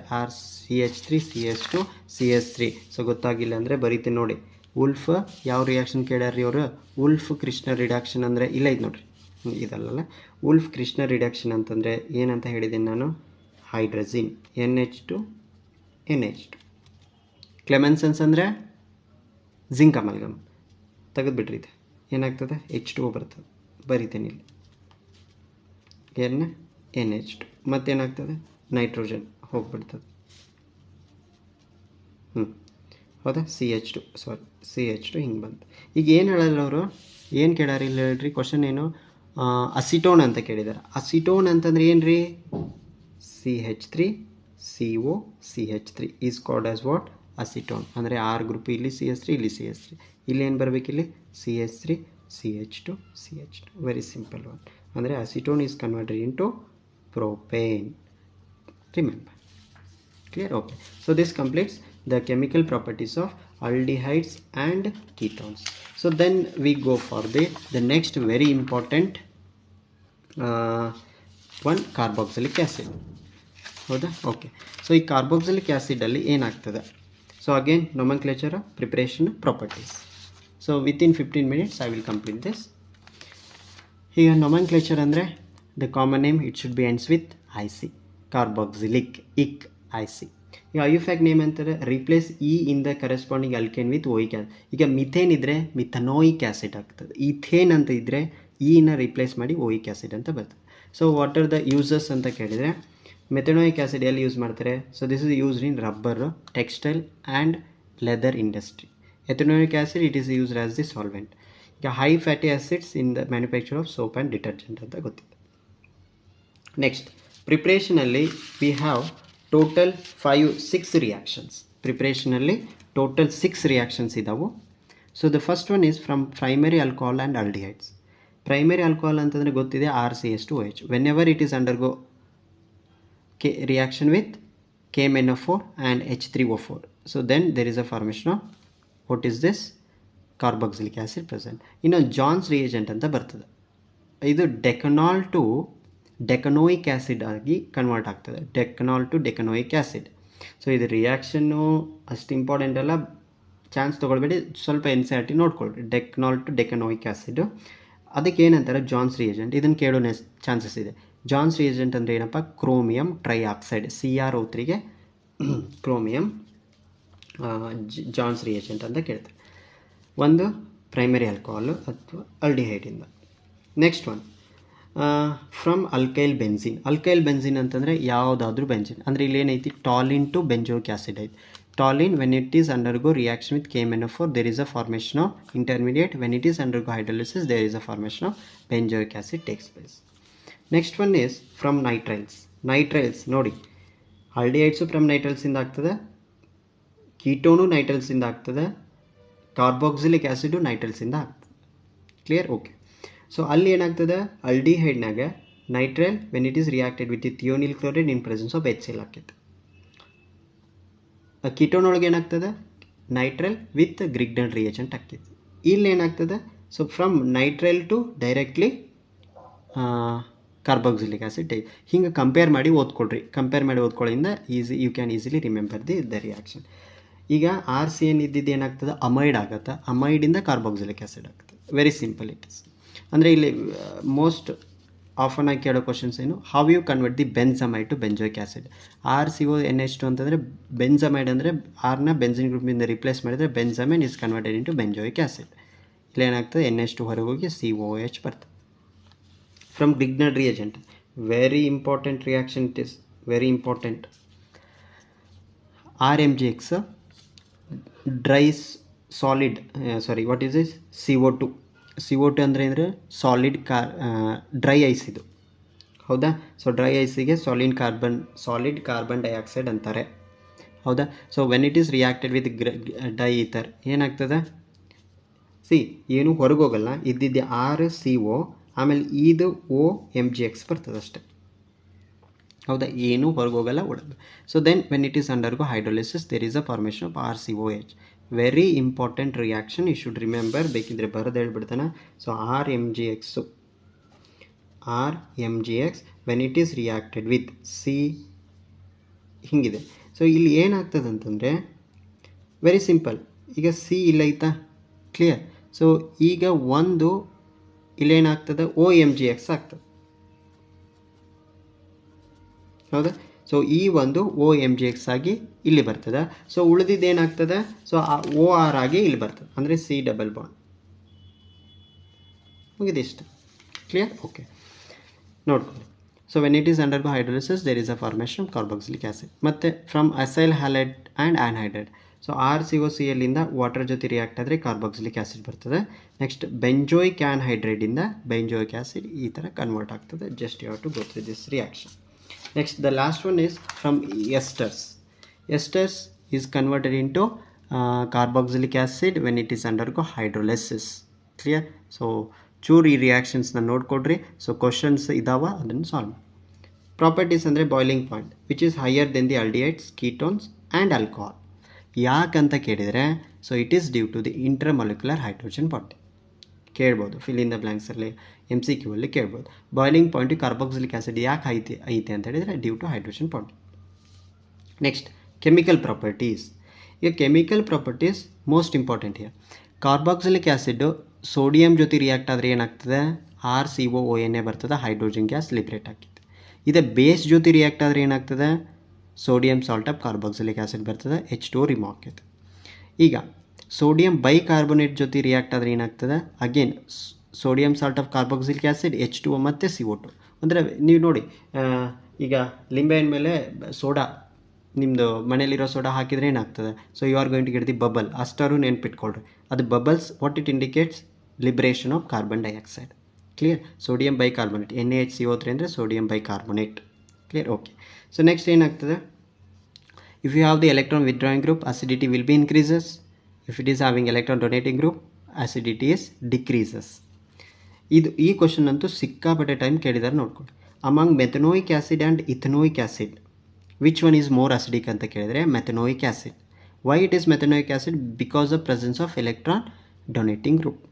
CH3 CH2 CH3. ಸೊ ಗೊತ್ತಾಗಿಲ್ಲ ಅಂದರೆ ಬರೀತೀನಿ ನೋಡಿ. ವುಲ್ಫ್ ಯಾವ ರಿಯಾಕ್ಷನ್ ಕೇಳ್ಯಾರ್ರಿ ಅವರು, ವುಲ್ಫ್ ಕ್ರಿಸ್ನರ್ ರಿಡಕ್ಷನ್ ಅಂದರೆ ಇಲ್ಲ ಇದು ನೋಡ್ರಿ, ಇದಲ್ಲ. ವುಲ್ಫ್ ಕ್ರಿಸ್ನರ್ ರಿಡಕ್ಷನ್ ಅಂತಂದರೆ ಏನಂತ ಹೇಳಿದ್ದೀನಿ ನಾನು, ಹೈಡ್ರಜಿನ್ NH2 NH2. ಕ್ಲೆಮೆನ್ಸನ್ಸ್ ಅಂದರೆ ಜಿಂಕ್ ಅಮಲ್ಗಮ್ ತೆಗೆದುಬಿಟ್ರಿ, ಇದು ಏನಾಗ್ತದೆ H2O ಬರ್ತದೆ, ಬರಿತೇನೆ ಇಲ್ಲಿ NH2 ಮತ್ತೇನಾಗ್ತದೆ ನೈಟ್ರೋಜನ್ ಹೋಗ್ಬಿಡ್ತದೆ, ಹೌದಾ CH2 ಹಿಂಗೆ ಬಂತು. ಈಗ ಏನು ಹೇಳಲ್ಲ ಅವರು, ಏನು ಕೇಳಾರ ಇಲ್ಲಿ ಹೇಳ್ರಿ, ಕ್ವಶನ್ ಏನು ಅಸಿಟೋನ್ ಅಂತ ಕೇಳಿದ್ದಾರೆ. ಅಸಿಟೋನ್ ಅಂತಂದ್ರೆ ಏನು ರೀ, CH3CO CH3 is called as what, acetone. ಅಂದರೆ ಆರ್ ಗ್ರೂಪ್ ಇಲ್ಲಿ CH3 ಇಲ್ಲಿ CH3, ಇಲ್ಲಿ ಏನು ಬರಬೇಕು, ಇಲ್ಲಿ CH3 CH2 CH2, very simple one. ಅಂದರೆ acetone is converted into propane, remember, clear? Okay, so this completes the chemical properties of aldehydes and ketones. So then we go for the next very important one, carboxylic acid. ಹೌದಾ? Okay, so ಈ carboxylic ಆ್ಯಸಿಡಲ್ಲಿ ಏನಾಗ್ತದೆ, so again nomenclature, preparation, properties. So within 15 minutes I will complete this. ಈಗ nomenclature ಅಂದರೆ the common name, it should be ends with IC, carboxylic, IC. ಈಗ IUPAC name ಅಂತಾರೆ, replace E in the corresponding alkane with OIC acid. ಈಗ methane ಇದ್ದರೆ ಮಿಥನೋಯಿಕ್ acid ಆಗ್ತದೆ, ethane ಅಂತ ಇದ್ದರೆ ಇನ ರಿಪ್ಲೇಸ್ ಮಾಡಿ OIC acid ಅಂತ ಬರ್ತದೆ. So what are the uses ಅಂತ ಕೇಳಿದರೆ, ಮೆಥನೋಯಿಕ್ ಆ್ಯಸಿಡ್ ಎಲ್ಲಿ ಯೂಸ್ ಮಾಡ್ತಾರೆ, so this is used in rubber, textile and leather industry. Ethanoic acid it is used as the solvent. ಈಗ high fatty acids in the manufacture of soap and detergent ಅಂತ ಗೊತ್ತಿದೆ. Next ಪ್ರಿಪ್ರೇಷನಲ್ಲಿ we have total 6 reactions. ಪ್ರಿಪ್ರೇಷನಲ್ಲಿ total 6 reactions ಇದ್ದಾವೆ. So the first one is from primary alcohol and aldehydes. Primary alcohol ಅಂತಂದರೆ ಗೊತ್ತಿದೆ, RCH2OH. When ever it is undergo reaction with KMnO4 and H3O4, so then there is a formation of what is this, carboxylic acid present. ಇನ್ನು John's reagent ಅಂತ ಬರ್ತದೆ, ಇದು ಡೆಕನಾಲ್ to ಡೆಕನೋಯಿಕ್ acid ಆಗಿ convert ಆಗ್ತದೆ, ಡೆಕನಾಲ್ to ಡೆಕನೋಯಿಕ್ acid. So ಇದು reaction ಅಷ್ಟು important ಅಲ್ಲ, chance ತೊಗೊಳ್ಬೇಡಿ, ಸ್ವಲ್ಪ NCERT ನೋಡ್ಕೊಳ್ರಿ. ಡೆಕನಾಲ್ ಟು ಡೆಕನೋಯಿಕ್ ಆ್ಯಸಿಡ್, ಅದಕ್ಕೆ ಏನಂತಾರೆ ಜಾನ್ಸ್ ರಿಯೇಜೆಂಟ್. ಇದನ್ನು ಕೇಳೋ ಚಾನ್ಸಸ್ ಇದೆ. ಜಾನ್ಸ್ ರಿಯೇಜೆಂಟ್ ಅಂದರೆ ಏನಪ್ಪ, ಕ್ರೋಮಿಯಂ ಟ್ರೈಆಕ್ಸೈಡ್, CrO3ಗೆ ಕ್ರೋಮಿಯಂ ಜಾನ್ಸ್ ರಿಯೇಜೆಂಟ್ ಅಂತ ಕೇಳ್ತಾರೆ. ಒಂದು ಪ್ರೈಮರಿ ಆಲ್ಕೋಹಾಲು ಅಥವಾ ಆಲ್ಡಿಹೈಡಿಂದ. Next one from alkyl benzene. Alkyl benzene ಅಂತಂದರೆ ಯಾವುದಾದ್ರೂ ಬೆನ್ಸಿನ್, ಅಂದರೆ ಇಲ್ಲಿ ಏನೈತಿ, ಟಾಲಿನ್ ಟು ಬೆಂಜೋಯಿಕ್ ಆ್ಯಸಿಡ್ ಐತಿ. Toluene when it is undergo reaction with KMnO4 there is a formation of intermediate. when it is undergo hydrolysis there is a formation of benzoic acid takes place. Next one is from nitriles. Nitriles ನೋಡಿ, aldehydes from ನೈಟ್ರೈಲ್ಸಿಂದ ಆಗ್ತದೆ, ಕೀಟೋನು ನೈಟ್ರೈಲ್ಸಿಂದ ಆಗ್ತದೆ, carboxylic acid ನೈಟ್ರೈಲ್ಸಿಂದ ಆಗ್ತದೆ. Clear? Okay. So ಅಲ್ಲಿ ಏನಾಗ್ತದೆ, ಆಲ್ಡಿಹೈಡ್ನಾಗ nitrile when it is reacted with thionyl chloride in presence of HCl ಆಕೈತೆ. Ketone ಒಳಗೆ ಏನಾಗ್ತದೆ, ನೈಟ್ರೈಲ್ ವಿತ್ ಗ್ರಿಗ್ನಲ್ ರಿಯೇಜೆಂಟ್ ಆಕೈತಿ. ಇಲ್ಲಿ ಏನಾಗ್ತದೆ, so from nitrile to directly carboxylic acid. ಹಿಂಗೆ ಕಂಪೇರ್ ಮಾಡಿ ಓದ್ಕೊಳ್ರಿ, ಕಂಪೇರ್ ಮಾಡಿ ಓದ್ಕೊಳ್ಳೋದ್ರಿಂದ you can easily remember the reaction. ಈಗ RCN ಇದ್ದಿದ್ದು ಏನಾಗ್ತದೆ, ಅಮೈಡ್ ಆಗುತ್ತೆ, ಅಮೈಡಿಂದ ಕಾರ್ಬಾಕ್ಸಿಲಿಕ್ ಆ್ಯಸಿಡ್ ಆಗುತ್ತೆ. Very simple it is. ಅಂದರೆ ಇಲ್ಲಿ ಮೋಸ್ಟ್ ಆಫನ್ ಆಗಿ ಕೇಳೋ ಕ್ವಶನ್ಸ್ ಏನು, how you convert the benzamide to benzoic acid. RCONH2 ಅಂತಂದರೆ ಬೆನ್ಸಮೈಡ್ ಅಂದರೆ ಆರ್ನ ಬೆನ್ಸಿನ್ ಗ್ರೂಪಿಂದ ರಿಪ್ಲೇಸ್ ಮಾಡಿದರೆ benzamine is converted into benzoic acid. ಇಲ್ಲಿ ಏನಾಗ್ತದೆ, NH2 ಹೊರಗೆ ಹೋಗಿ COOH ಬರ್ತದೆ. From Grignard reagent, very important reaction, it is very important. RMGX, dry solid, what is this, CO2 ಅಂದರೆ ಸಾಲಿಡ್ ಡ್ರೈ ಐಸ್ ಇದು, ಹೌದಾ? ಸೊ ಡ್ರೈ ಐಸಿಗೆ ಸಾಲಿಡ್ ಕಾರ್ಬನ್ ಡೈಆಕ್ಸೈಡ್ ಅಂತಾರೆ, ಹೌದಾ? So when it is reacted with dry ether ಏನಾಗ್ತದೆ, ಏನು ಹೊರಗೋಗಲ್ಲ, ಇದ್ದಿದ್ದೆ RCO, ಆಮೇಲೆ ಇದು OMGX ಬರ್ತದೆ ಅಷ್ಟೆ, ಹೌದಾ? ಏನು ಹೊರಗೋಗಲ್ಲ, ಒಳಗೆ. So then when it is undergo hydrolysis there is a formation of RCOH. Very important reaction, you should remember. ಬೇಕಿದ್ರೆ ಬರೋದು ಹೇಳ್ಬಿಡ್ತಾನೆ. So RMGX when it is reacted with ಹಿಂಗಿದೆ. ಸೊ ಇಲ್ಲಿ ಏನಾಗ್ತದೆ ಅಂತಂದರೆ ವೆರಿ ಸಿಂಪಲ್, ಈಗ ಇಲ್ಲ ಐತಾ, ಕ್ಲಿಯರ್? ಸೊ ಈಗ ಒಂದು ಇಲ್ಲೇನಾಗ್ತದೆ, OMGX ಆಗ್ತದೆ, ಹೌದಾ? ಸೊ ಈ ಒಂದು OMgx ಆಗಿ ಇಲ್ಲಿ ಬರ್ತದೆ. ಸೊ ಉಳಿದಿದ್ದೇನಾಗ್ತದೆ, ಸೊ ಆ OR ಆಗಿ ಇಲ್ಲಿ ಬರ್ತದೆ, ಅಂದರೆ C ಡಬಲ್ ಬಾಂಡ್. ಮುಗಿದಿಷ್ಟು. ಕ್ಲಿಯರ್? ಓಕೆ, ನೋಡ್ಕೊಳ್ಳಿ. So when it is undergo hydrolysis there is a formation of carboxylic acid. ಮತ್ತು from acyl halide and anhydride. So RCOCl water ಜೊತೆ ರಿಯಾಕ್ಟ್ ಆದರೆ ಕಾರ್ಬಾಕ್ಸಿಲಿಕ್ ಆ್ಯಸಿಡ್ ಬರ್ತದೆ. ನೆಕ್ಸ್ಟ್ ಬೆಂಜೋಯಿಕ್ ಆ್ಯನ್ಹೈಡ್ರೈಡಿಂದ benzoic acid ಈ ಥರ convert ಆಗ್ತದೆ. Just you have to go through this reaction. Next, the last one is from esters. Esters is converted into carboxylic acid when it is undergo hydrolysis. Clear? So ಚೂರು ಈ ರಿಯಾಕ್ಷನ್ಸ್ನ ನೋಡ್ಕೊಡ್ರಿ. So questions ಇದಾವ, ಅದನ್ನು solve ಮಾಡಿ. Properties ಅಂದರೆ boiling point which is higher than the aldehydes, ketones and alcohol. ಯಾಕಂತ ಕೇಳಿದರೆ, so it is due to the intermolecular hydrogen bond. ಕೇಳ್ಬೋದು, ಫಿಲ್ ಇನ್ ದ ಬ್ಲ್ಯಾಂಕ್ಸಲ್ಲಿ MCQ ಅಲ್ಲಿ ಕೇಳ್ಬೋದು. ಬಾಯ್ಲಿಂಗ್ ಪಾಯಿಂಟ್ ಕಾರ್ಬಾಕ್ಸಿಲಿಕ್ ಆ್ಯಸಿಡ್ ಯಾಕೆ ಐತೆ ಅಂತ ಹೇಳಿದರೆ due to hydrogen bond. Next, chemical properties. ಈಗ chemical properties most important here. Carboxylic acid sodium ಜೊತೆ ರಿಯಾಕ್ಟ್ ಆದರೆ ಏನಾಗ್ತದೆ, RCOONA ಬರ್ತದೆ, ಹೈಡ್ರೋಜನ್ ಗ್ಯಾಸ್ ಲಿಬ್ರೇಟ್ ಆಗಿದೆ. ಇದು ಬೇಸ್ ಜೊತೆ ರಿಯಾಕ್ಟ್ ಆದರೆ ಏನಾಗ್ತದೆ, sodium salt of carboxylic acid ಬರ್ತದೆ, H2O ರಿಮೂವ್ ಆಗಿದೆ. ಈಗ ಸೋಡಿಯಂ ಬೈಕಾರ್ಬೋನೇಟ್ ಜೊತೆ ರಿಯಾಕ್ಟ್ ಆದರೆ ಏನಾಗ್ತದೆ, again sodium salt of carboxylic acid, H2O ಮತ್ತು CO2. ಅಂದರೆ ನೀವು ನೋಡಿ, ಈಗ ಲಿಂಬೆಹಣ್ಣು ಮೇಲೆ ಸೋಡಾ, ನಿಮ್ಮದು ಮನೇಲಿರೋ ಸೋಡಾ ಹಾಕಿದರೆ ಏನಾಗ್ತದೆ, so you are going to get the bubble. ಅಷ್ಟಾರು ನೆನ್ಪಿಟ್ಕೊಳ್ರಿ. ಅದು bubbles what it indicates, liberation of carbon dioxide. Clear? Sodium bicarbonate, NaHCO3 ಅಂದರೆ sodium bicarbonate. Clear? Okay. So next ಏನಾಗ್ತದೆ, if you have the electron withdrawing group, acidity will be increases. If it is having electron donating group, acidity is decreases. ಈ question ಅಂತೂ ಸಿಕ್ಕಾಪಟ್ಟೆ time ಕೇಳಿದ್ದಾರೆ, ನೋಡ್ಕೊಳ್ಳಿ. Among methanoic acid and ethanoic acid which one is more acidic ಅಂತ ಕೇಳಿದರೆ methanoic acid. Why it is methanoic acid? Because of presence of electron donating group.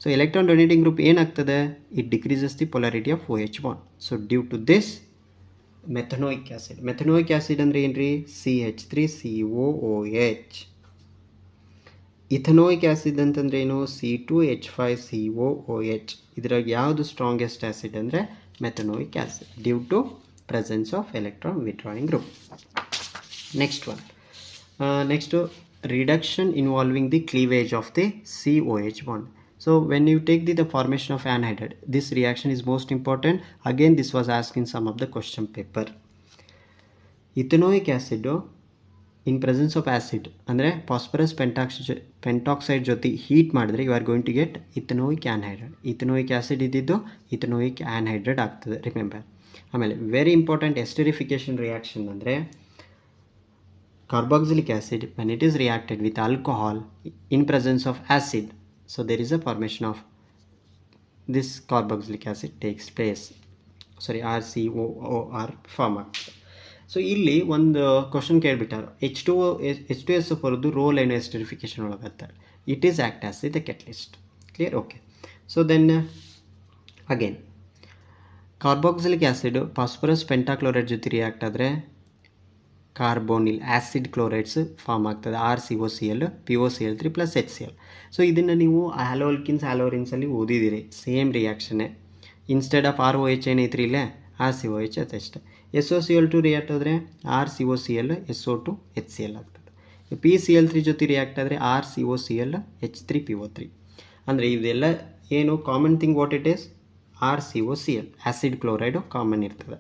So electron donating group ಏನಾಗ್ತದೆ, it decreases the polarity of OH bond. So due to this methanoic acid. Methanoic acid ಅಂದರೆ ಏನು ರೀ, CH3COOH. ಇಥನೋಯಿಕ್ acid ಅಂತಂದ್ರೆ ಏನು, C2H5COOH. ಇದ್ರಾಗ ಯಾವುದು strongest acid ಅಂದರೆ methanoic acid, due to presence of electron withdrawing group. Next reduction involving the cleavage of the COH bond. So when you take the formation of anhydride, this reaction is most important. Again this was ask in some of the question paper. Ethanoic acid in presence of acid ಅಂದರೆ phosphorus pentoxide ಜೊತೆ heat ಮಾಡಿದ್ರೆ you are going to get ethanoic anhydride. Ethanoic acid ಇದ್ದಿದ್ದು ethanoic anhydride ಆಗ್ತದೆ, remember. ಆಮೇಲೆ very important esterification reaction ಅಂದರೆ carboxylic acid when it is reacted with alcohol in presence of acid, so there is a formation of this carboxylic acid takes place. RCOOR form ಆಗ್ತದೆ. So ಇಲ್ಲಿ ಒಂದು question ಕೇಳಿಬಿಟ್ಟಾರೆ, H2S ಬರೋದು role ಏನು esterification ಒಳಗತ್ತಾರೆ. It is act as the catalyst. Clear? Okay. So then again carboxylic acid phosphorus pentachloride ಜೊತೆ react ಆದರೆ carbonyl acid chlorides form ಆಗ್ತದೆ, RCOCl POCl3 + HCl. ಸೊ ಇದನ್ನು ನೀವು ಆ್ಯಲೋಲ್ಕಿನ್ಸ್ ಆ್ಯಲೋರಿನ್ಸಲ್ಲಿ ಓದಿದ್ದೀರಿ, ಸೇಮ್ ರಿಯಾಕ್ಷನ್ನೇ. ಇನ್ಸ್ಟೆಡ್ ಆಫ್ ROH ಏನೈತ್ರಿ ಇಲ್ಲೇ, RCOH ಅಷ್ಟೇ. SOCl2 react ಆದರೆ RCOCl SO2 HCl ಆಗ್ತದೆ. PCl3 ಜೊತೆ ರಿಯಾಕ್ಟ್ ಆದರೆ RCOCl H3PO3. ಅಂದರೆ ಇದೆಲ್ಲ ಏನು common thing, what it is, RCOCl acid chloride common ಇರ್ತದೆ.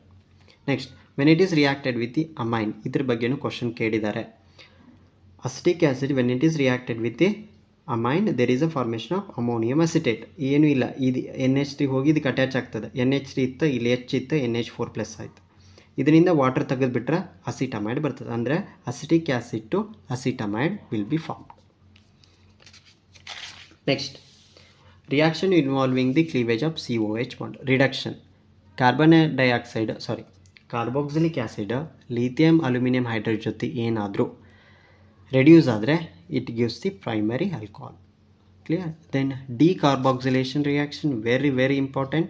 Next, when it is reacted with the amine, ಇದ್ರ ಬಗ್ಗೆನೂ ಕ್ವಶನ್ ಕೇಳಿದ್ದಾರೆ. Acetic acid when it is reacted with the amine there is a formation of ammonium acetate. ಏನೂ ಇಲ್ಲ, ಇದು NH3 ಹೋಗಿ ಇದಕ್ಕೆ attach ಆಗ್ತದೆ. NH3 ಇತ್ತು, ಇಲ್ಲಿ H ಇತ್ತು, NH4+ ಆಯಿತು. ಇದರಿಂದ ವಾಟರ್ ತೆಗೆದುಬಿಟ್ರೆ ಅಸಿಟಮೈಡ್ ಬರ್ತದೆ. ಅಂದರೆ acetic acid to acetamide will be formed. Next, reaction involving the cleavage of COH bond. Reduction, carboxylic acid lithium aluminium hydride ಜೊತೆ ಏನಾದರೂ ರೆಡ್ಯೂಸ್ ಆದರೆ it gives the primary alcohol. Clear? Then decarboxylation reaction, very important.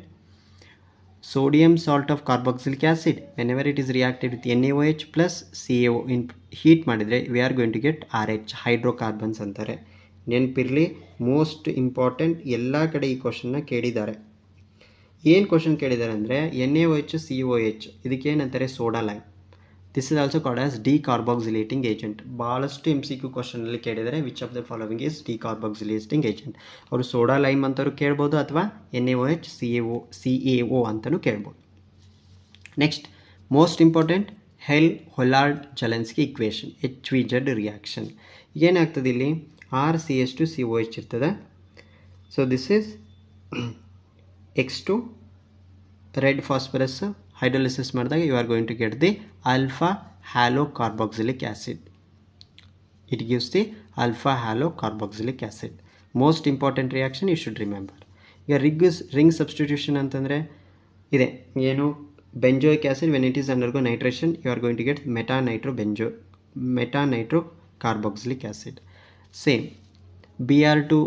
Sodium salt of carboxylic acid whenever it is reacted with NaOH plus CaO in heat ಮಾಡಿದರೆ we are going to get RH, hydrocarbons ಅಂತಾರೆ. ನೆನಪಿರಲಿ, most important. ಎಲ್ಲ ಕಡೆ ಈ ಕ್ವಶನ್ನ ಕೇಳಿದ್ದಾರೆ. ಏನು question ಕೇಳಿದ್ದಾರೆ ಅಂದರೆ NaOH COH ಇದಕ್ಕೇನಂತಾರೆ, soda lime. This is also called as decarboxylating agent. ಭಾಳಷ್ಟು MCQ ಕ್ವಶನಲ್ಲಿ ಕೇಳಿದರೆ which of the following is decarboxylating agent. ಅವರು ಸೋಡಾ ಲೈಮ್ ಅಂತಲೂ ಕೇಳ್ಬೋದು ಅಥವಾ NaOH CaO ಅಂತಲೂ ಕೇಳ್ಬೋದು. Next most important Hell Volhard Zelinsky equation, HVZ reaction. ಏನಾಗ್ತದೆ ಇಲ್ಲಿ RCH2COH ಇರ್ತದೆ. So this is X2 red phosphorus hydrolysis ಮಾಡಿದಾಗ you are going to get the alpha halo carboxylic acid. It gives the alpha halo carboxylic acid. Most important reaction you should remember. ಈಗ ring substitution ಅಂತಂದರೆ ಇದೆ ಏನು, benzoic acid when it is undergo nitration you are going to get meta-nitro carboxylic acid. Same Br2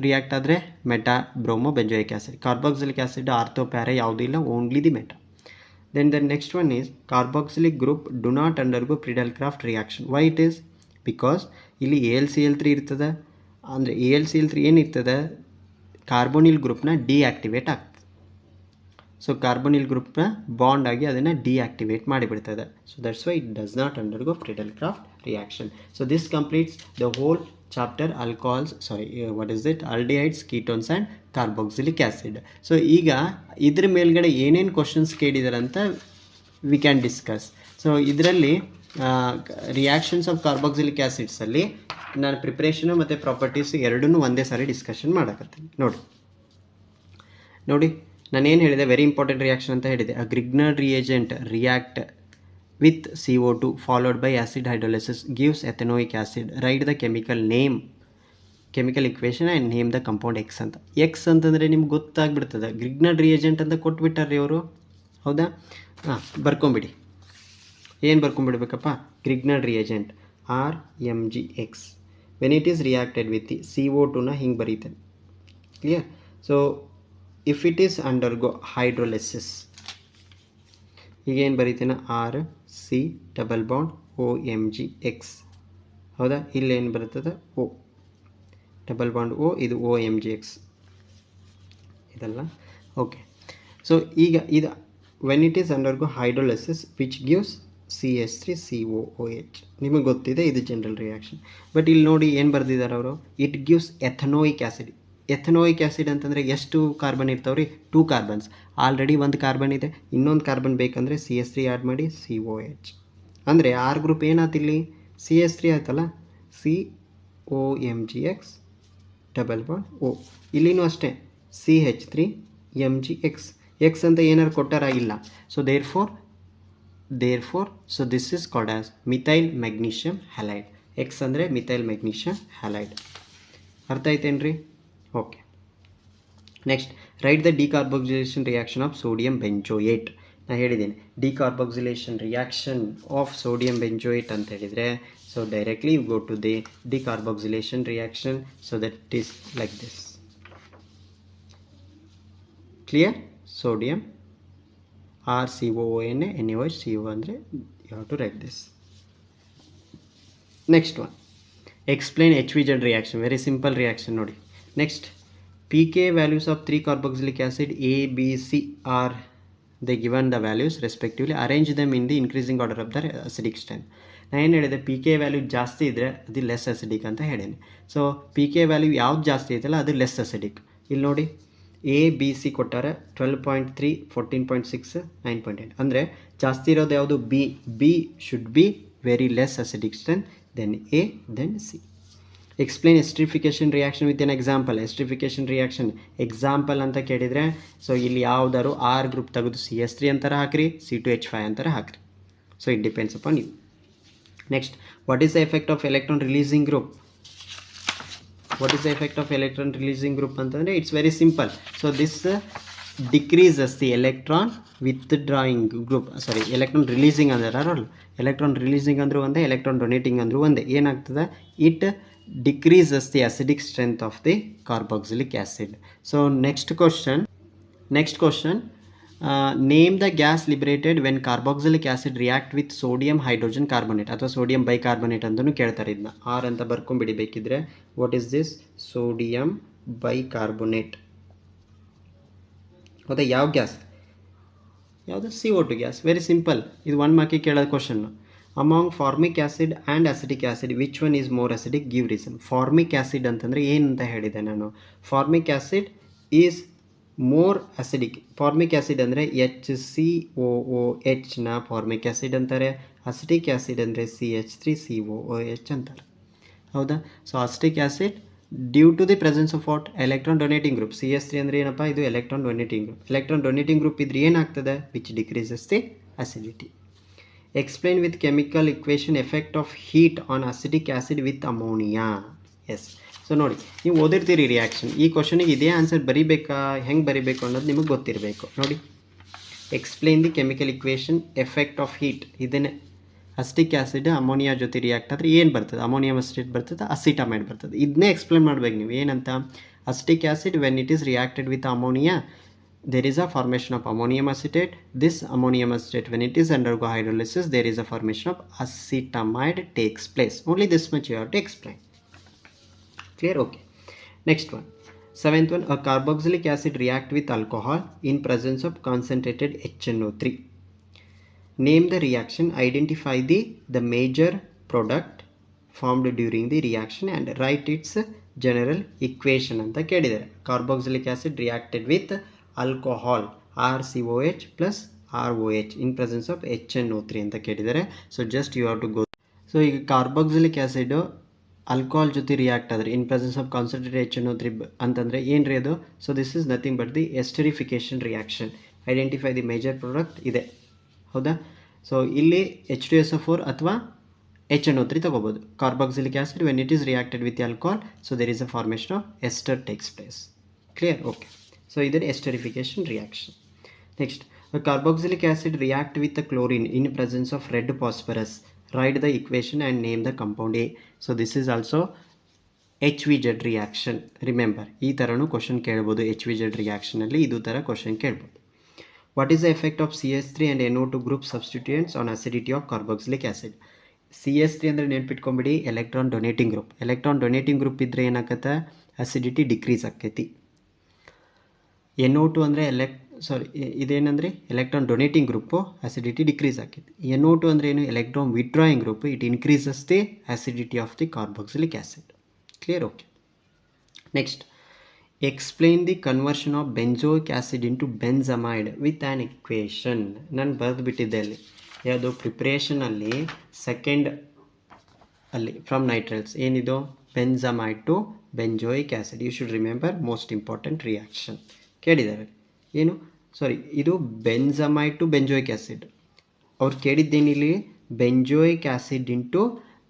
react ಆದರೆ meta bromo benzoic acid. Carboxylic acid ortho para ಯಾವುದೂ ಇಲ್ಲ, only the meta. Then the next one is carboxylic group do not undergo Prideaux-Craft reaction. Why it is? Because ಇಲ್ಲಿ AlCl3 ಇರ್ತದೆ. ಅಂದರೆ AlCl3 ಏನಿರ್ತದೆ, carbonyl ಗ್ರೂಪ್ನ deactivate ಆಗ್ತದೆ. So carbonyl ಗ್ರೂಪ್ನ bond ಆಗಿ ಅದನ್ನು ಡಿಆಕ್ಟಿವೇಟ್ ಮಾಡಿಬಿಡ್ತದೆ. So that's why it does not undergo Prideaux-Craft reaction. So this completes the whole chapter aldehydes, ketones and carboxylic acid. So ಈಗ ಇದ್ರ ಮೇಲ್ಗಡೆ ಏನೇನು ಕ್ವಶನ್ಸ್ ಕೇಳಿದಾರೆ ಅಂತ ವಿ ಕ್ಯಾನ್ ಡಿಸ್ಕಸ್. ಸೊ ಇದರಲ್ಲಿ ರಿಯಾಕ್ಷನ್ಸ್ ಆಫ್ ಕಾರ್ಬಾಕ್ಸಿಲಿಕ್ ಆ್ಯಸಿಡ್ಸಲ್ಲಿ ನಾನು ಪ್ರಿಪ್ರೇಷನು ಮತ್ತು properties ಎರಡನ್ನೂ ಒಂದೇ ಸಾರಿ ಡಿಸ್ಕಷನ್ ಮಾಡಕತ್ತೀನಿ. ನೋಡಿ ನಾನೇನು ಹೇಳಿದೆ, ವೆರಿ ಇಂಪಾರ್ಟೆಂಟ್ ರಿಯಾಕ್ಷನ್ ಅಂತ ಹೇಳಿದೆ. A Grignard reagent react with CO2 followed by acid hydrolysis gives ethanoic acid. Write the chemical equation and name the compound X ಅಂತ. X ಅಂತಂದರೆ ನಿಮ್ಗೆ ಗೊತ್ತಾಗ್ಬಿಡ್ತದೆ, ಗ್ರಿಗ್ನರ್ ರಿಯೇಜೆಂಟ್ ಅಂತ ಕೊಟ್ಬಿಟ್ಟಾರ್ರಿ ಅವರು, ಹೌದಾ? ಬರ್ಕೊಂಬಿಡಿ. ಏನು ಬರ್ಕೊಂಬಿಡ್ಬೇಕಪ್ಪ? Grignard reagent RMgX when it is reacted with the CO2ನ ಹಿಂಗೆ ಬರೀತೇನೆ. Clear? So if it is undergo hydrolysis ಈಗೇನು ಬರೀತೇನೆ, RC ಡಬಲ್ ಬಾಂಡ್ OMgX, ಹೌದಾ? ಇಲ್ಲೇನು ಬರ್ತದೆ O ಡಬಲ್ ಬಾಂಡ್ O, ಇದು OMgX ಇದಲ್ಲ. ಓಕೆ, ಸೊ ಈಗ ಇದು when it is undergo hydrolysis which gives CH3COOH. ನಿಮಗೆ ಗೊತ್ತಿದೆ ಇದು ಜನರಲ್ ರಿಯಾಕ್ಷನ್. ಬಟ್ ಇಲ್ಲಿ ನೋಡಿ ಏನು ಬರೆದಿದ್ದಾರೆ ಅವರು, ಇಟ್ ಗಿವ್ಸ್ ಎಥನೋಯಿಕ್ ಆ್ಯಸಿಡ್. ಎಥನೋಯಿಕ್ ಆ್ಯಸಿಡ್ ಅಂತಂದರೆ ಎಷ್ಟು ಕಾರ್ಬನ್ ಇರ್ತಾವೆ ರೀ? 2 ಕಾರ್ಬನ್ಸ್. ಆಲ್ರೆಡಿ ಒಂದು ಕಾರ್ಬನ್ ಇದೆ, ಇನ್ನೊಂದು ಕಾರ್ಬನ್ ಬೇಕಂದರೆ CH3 ಆ್ಯಡ್ ಮಾಡಿ COH. ಅಂದರೆ ಆರ್ ಗ್ರೂಪ್ ಏನಾತಿಲ್ಲಿ? CH3 ಆಯ್ತಲ್ಲ, COMgX ಡಬಲ್ ಬಾಂಡ್ O. ಇಲ್ಲಿನೂ ಅಷ್ಟೇ CH3MgX. X ಅಂತ ಏನಾರು ಕೊಟ್ಟಾರ? ಇಲ್ಲ. So therefore so this is called as methyl magnesium halide. X ಅಂದರೆ ಮಿಥೈಲ್ ಮೆಗ್ನೀಷಿಯಮ್ ಹ್ಯಾಲೈಡ್. ಅರ್ಥ ಆಯ್ತೇನ್ರಿ? Okay, next write the decarboxylation reaction of sodium benzoate. ನಾನು ಹೇಳಿದ್ದೀನಿ decarboxylation reaction of sodium benzoate ಅಂತ ಹೇಳಿದರೆ, so directly you go to the decarboxylation reaction. So that is like this. Clear? Sodium RCOONA NaOH CO ಅಂದರೆ you have to write this. Next one, explain HVZ reaction. Very simple reaction ನೋಡಿ. Next pK values of 3 carboxylic acid A, B, C are they given the values respectively. Arrange them in the increasing order of their acidic strength. ನಾನು ಏನು ಹೇಳಿದೆ, PK value ಜಾಸ್ತಿ ಇದ್ದರೆ ಅದು less acidic ಅಂತ ಹೇಳೀನಿ. So PK value ಯಾವ್ದು ಜಾಸ್ತಿ ಐತಲ್ಲ ಅದು ಲೆಸ್ ಅಸಿಡಿಕ್. ಇಲ್ಲಿ ನೋಡಿ A, B, C ಕೊಟ್ಟಾರೆ 12.3, 14.6, 9.8. ಅಂದರೆ ಜಾಸ್ತಿ ಇರೋದು ಯಾವುದು? B should be very less acidic strength then A then C. Explain esterification reaction with an example. Esterification reaction example ಅಂತ ಕೇಳಿದರೆ, ಸೊ ಇಲ್ಲಿ ಯಾವುದಾದ್ರು ಆರ್ ಗ್ರೂಪ್ ತೆಗೆದು CH3 ಅಂತಾರೆ ಹಾಕ್ರಿ, C2H5 ಅಂತಾರೆ ಹಾಕ್ರಿ. So it depends upon you. Next, what is the effect of electron releasing group? ಅಂತಂದರೆ it's very simple. So this decreases the electron withdrawing group, electron releasing ಅಂದ್ರೆ electron releasing ಅಂದರೂ ಒಂದೇ, electron donating ಅಂದರೂ ಒಂದೇ. ಏನಾಗ್ತದೆ, it decreases the acidic strength of the carboxylic acid. So next question, name the gas liberated when carboxylic acid react with sodium hydrogen carbonate ಅಥವಾ sodium bicarbonate ಅಂತಲೂ ಕೇಳ್ತಾರೆ. ಇದನ್ನ ಆರ್ ಅಂತ ಬರ್ಕೊಂಬಿಡಿ ಬೇಕಿದ್ರೆ. What is this? Sodium bicarbonate. ಹೌದಾ? ಯಾವ gas? ಯಾವುದು CO2 gas. Very simple, ಇದು 1 ಮಾರ್ಕಿಗೆ ಕೇಳೋ question. Among formic acid and acetic acid which one is more acidic, give reason. Formic acid ಅಂತಂದರೆ ಏನಂತ ಹೇಳಿದೆ ನಾನು, formic acid is more acidic. Formic acid ಅಂದರೆ HCOOH ನ ಫಾರ್ಮಿಕ್ ಆ್ಯಸಿಡ್ ಅಂತಾರೆ. ಅಸಿಟಿಕ್ ಆ್ಯಸಿಡ್ ಅಂದರೆ CH3COOH ಅಂತಾರೆ. ಹೌದಾ? So acetic acid due to the presence of what, electron donating group. CH3 ಅಂದರೆ ಏನಪ್ಪ, ಇದು electron donating group. Electron donating group ಇದ್ರೆ ಏನಾಗ್ತದೆ, which decreases the acidity. Explain with chemical equation effect of heat on acetic acid with ammonia. Yes. So ನೋಡಿ, ನೀವು ಓದಿರ್ತೀರಿ reaction. ಈ ಕ್ವಶನಿಗೆ ಇದೇ answer ಬರೀಬೇಕಾ, ಹೆಂಗೆ ಬರೀಬೇಕು ಅನ್ನೋದು ನಿಮಗೆ ಗೊತ್ತಿರಬೇಕು. ನೋಡಿ, explain the chemical equation effect of heat. ಇದನ್ನೇ ಅಸಿಟಿಕ್ ಆ್ಯಸಿಡ್ ಅಮೋನಿಯಾ ಜೊತೆ ರಿಯಾಕ್ಟ್ ಆದರೆ ಏನು ಬರ್ತದೆ, ಅಮೋನಿಯಂ ಅಸಿಟೇಟ್ ಬರ್ತದೆ, ಅಸಿಟಮೈಡ್ ಬರ್ತದೆ. ಇದನ್ನೇ ಎಕ್ಸ್ಪ್ಲೇನ್ ಮಾಡ್ಬೇಕು ನೀವು. ಏನಂತ, acetic acid when it is reacted with ammonia there is a formation of ammonium acetate. This ammonium acetate when it is undergo hydrolysis there is a formation of acetamide takes place. Only this much you have to explain. Clear? Okay. Next one, 7th one, a carboxylic acid react with alcohol in presence of concentrated HNO3. Name the reaction, identify the major product formed during the reaction and write its general equation ಅಂತ ಕೇಳಿದ್ದಾರೆ. Carboxylic acid reacted with alcohol RCOH plus ROH in presence of HNO3 ಅಂತ ಕೇಳಿದ್ದಾರೆ. So just you have to go. So ಈಗ carboxylic acid alcohol ಜೊತೆ react ಆದರೆ in presence of concentrated HNO3 ಅಂತಂದರೆ ಏನು ರೀ ಅದು. So this is nothing but the esterification reaction. Identify the major product ಇದೆ. ಹೌದಾ? ಸೊ ಇಲ್ಲಿ H2SO4 ಅಥವಾ HNO3 ತಗೋಬೋದು. Carboxylic acid when it is reacted with alcohol, so there is a formation of ester takes place. Clear? Okay. So ಇದರ esterification reaction. Next, carboxylic acid react with chlorine in presence of red phosphorus. Write the equation and name the compound A. So this is also HVZ reaction. Remember, ಈ ಥರನೂ question ಕೇಳ್ಬೋದು. HVZ ರಿಯಾಕ್ಷನಲ್ಲಿ ಇದು ಥರ question ಕೇಳ್ಬೋದು. What is the effect of CH3 and NO2 group substituents on acidity of carboxylic acid? CH3 ಅಂದರೆ ನೆನ್ಪಿಟ್ಕೊಂಬಿಡಿ, electron donating group. Electron donating group ಇದ್ದರೆ ಏನಾಗತ್ತೆ, ಅಸಿಡಿಟಿ ಡಿಕ್ರೀಸ್ ಆಕೈತಿ. NO2 ಅಂದರೆ ಇದೇನಂದ್ರೆ electron donating group, acidity decrease ಆಕೈತಿ. NO2 ಅಂದರೆ ಏನು, electron withdrawing group, it increases the acidity of the carboxylic acid. Clear? Okay. Next, explain the conversion of benzoic acid into benzamide with an equation. ನಾನು ಬರೆದುಬಿಟ್ಟಿದ್ದೆ ಅಲ್ಲಿ, ಯಾವುದು ಪ್ರಿಪ್ರೇಷನಲ್ಲಿ second ಅಲ್ಲಿ from nitriles. ಏನಿದು, benzamide to benzoic acid. You should remember, most important reaction ಕೇಳಿದ್ದಾರೆ. ಏನು, ಇದು benzamide to benzoic acid. ಅವ್ರು ಕೇಳಿದ್ದೇನಿಲ್ಲಿ, benzoic acid into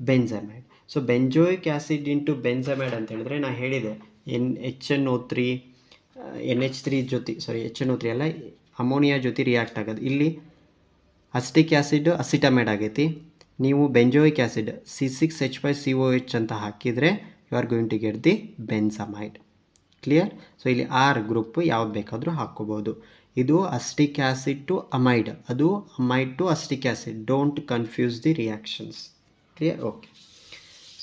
benzamide. So benzoic acid into benzamide ಅಂತ ಹೇಳಿದ್ರೆ ನಾನು ಹೇಳಿದೆ, HNO3 NH3 ಜೊತೆ HNO3 ಅಲ್ಲ, ಅಮೋನಿಯಾ ಜೊತೆ ರಿಯಾಕ್ಟ್ ಆಗೋದು. ಇಲ್ಲಿ ಅಸಿಟಿಕ್ ಆ್ಯಸಿಡ್ ಅಸಿಟಮೈಡ್ ಆಗೈತಿ. ನೀವು ಬೆಂಜೋಯಿಕ್ ಆ್ಯಸಿಡ್ C6H5COH ಅಂತ ಹಾಕಿದರೆ you are going to get the benzamide. Clear? So ಇಲ್ಲಿ R ಗ್ರೂಪ್ ಯಾವ್ದು ಬೇಕಾದರೂ ಹಾಕ್ಕೋಬೋದು. ಇದು ಅಸಿಟಿಕ್ ಆ್ಯಸಿಡ್ ಟು ಅಮೈಡ್, ಅದು amide to acetic acid. Don't confuse the reactions. Clear? Okay.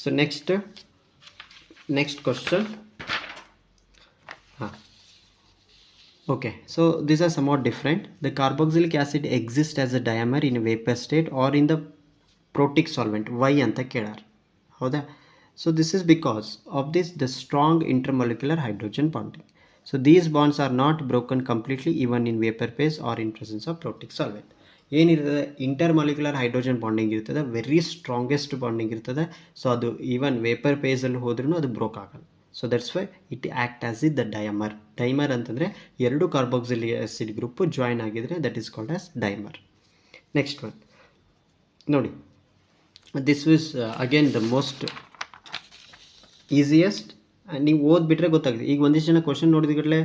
So next question. Okay, so these are somewhat different. The carboxylic acid exists as a dimer in a vapor state or in the protic solvent. Why anta kelar? Hauda? So this is because of the strong intermolecular hydrogen bonding. So these bonds are not broken completely even in vapor phase or in presence of protic solvent. ಏನಿರ್ತದೆ, intermolecular hydrogen bonding ಇರ್ತದೆ, very strongest bonding ಇರ್ತದೆ. So ಅದು even vapour ಫೇಸಲ್ಲಿ ಹೋದ್ರೂ ಅದು broke ಆಗಲ್ಲ. So that's why it act as the dimer. Dimer ಅಂತಂದರೆ ಎರಡು ಕಾರ್ಬಾಕ್ಸಿಲಿಕ್ ಆಸಿಡ್ ಗ್ರೂಪು ಜಾಯಿನ್ ಆಗಿದ್ರೆ that is called as dimer. Next one ನೋಡಿ, this is again the most easiest. ನೀವು ಓದ್ಬಿಟ್ರೆ ಗೊತ್ತಾಗುತ್ತೆ. ಈಗ ಒಂದಿಷ್ಟು ಜನ ಕ್ವಶನ್ ನೋಡಿದ್ಗಡಲೇ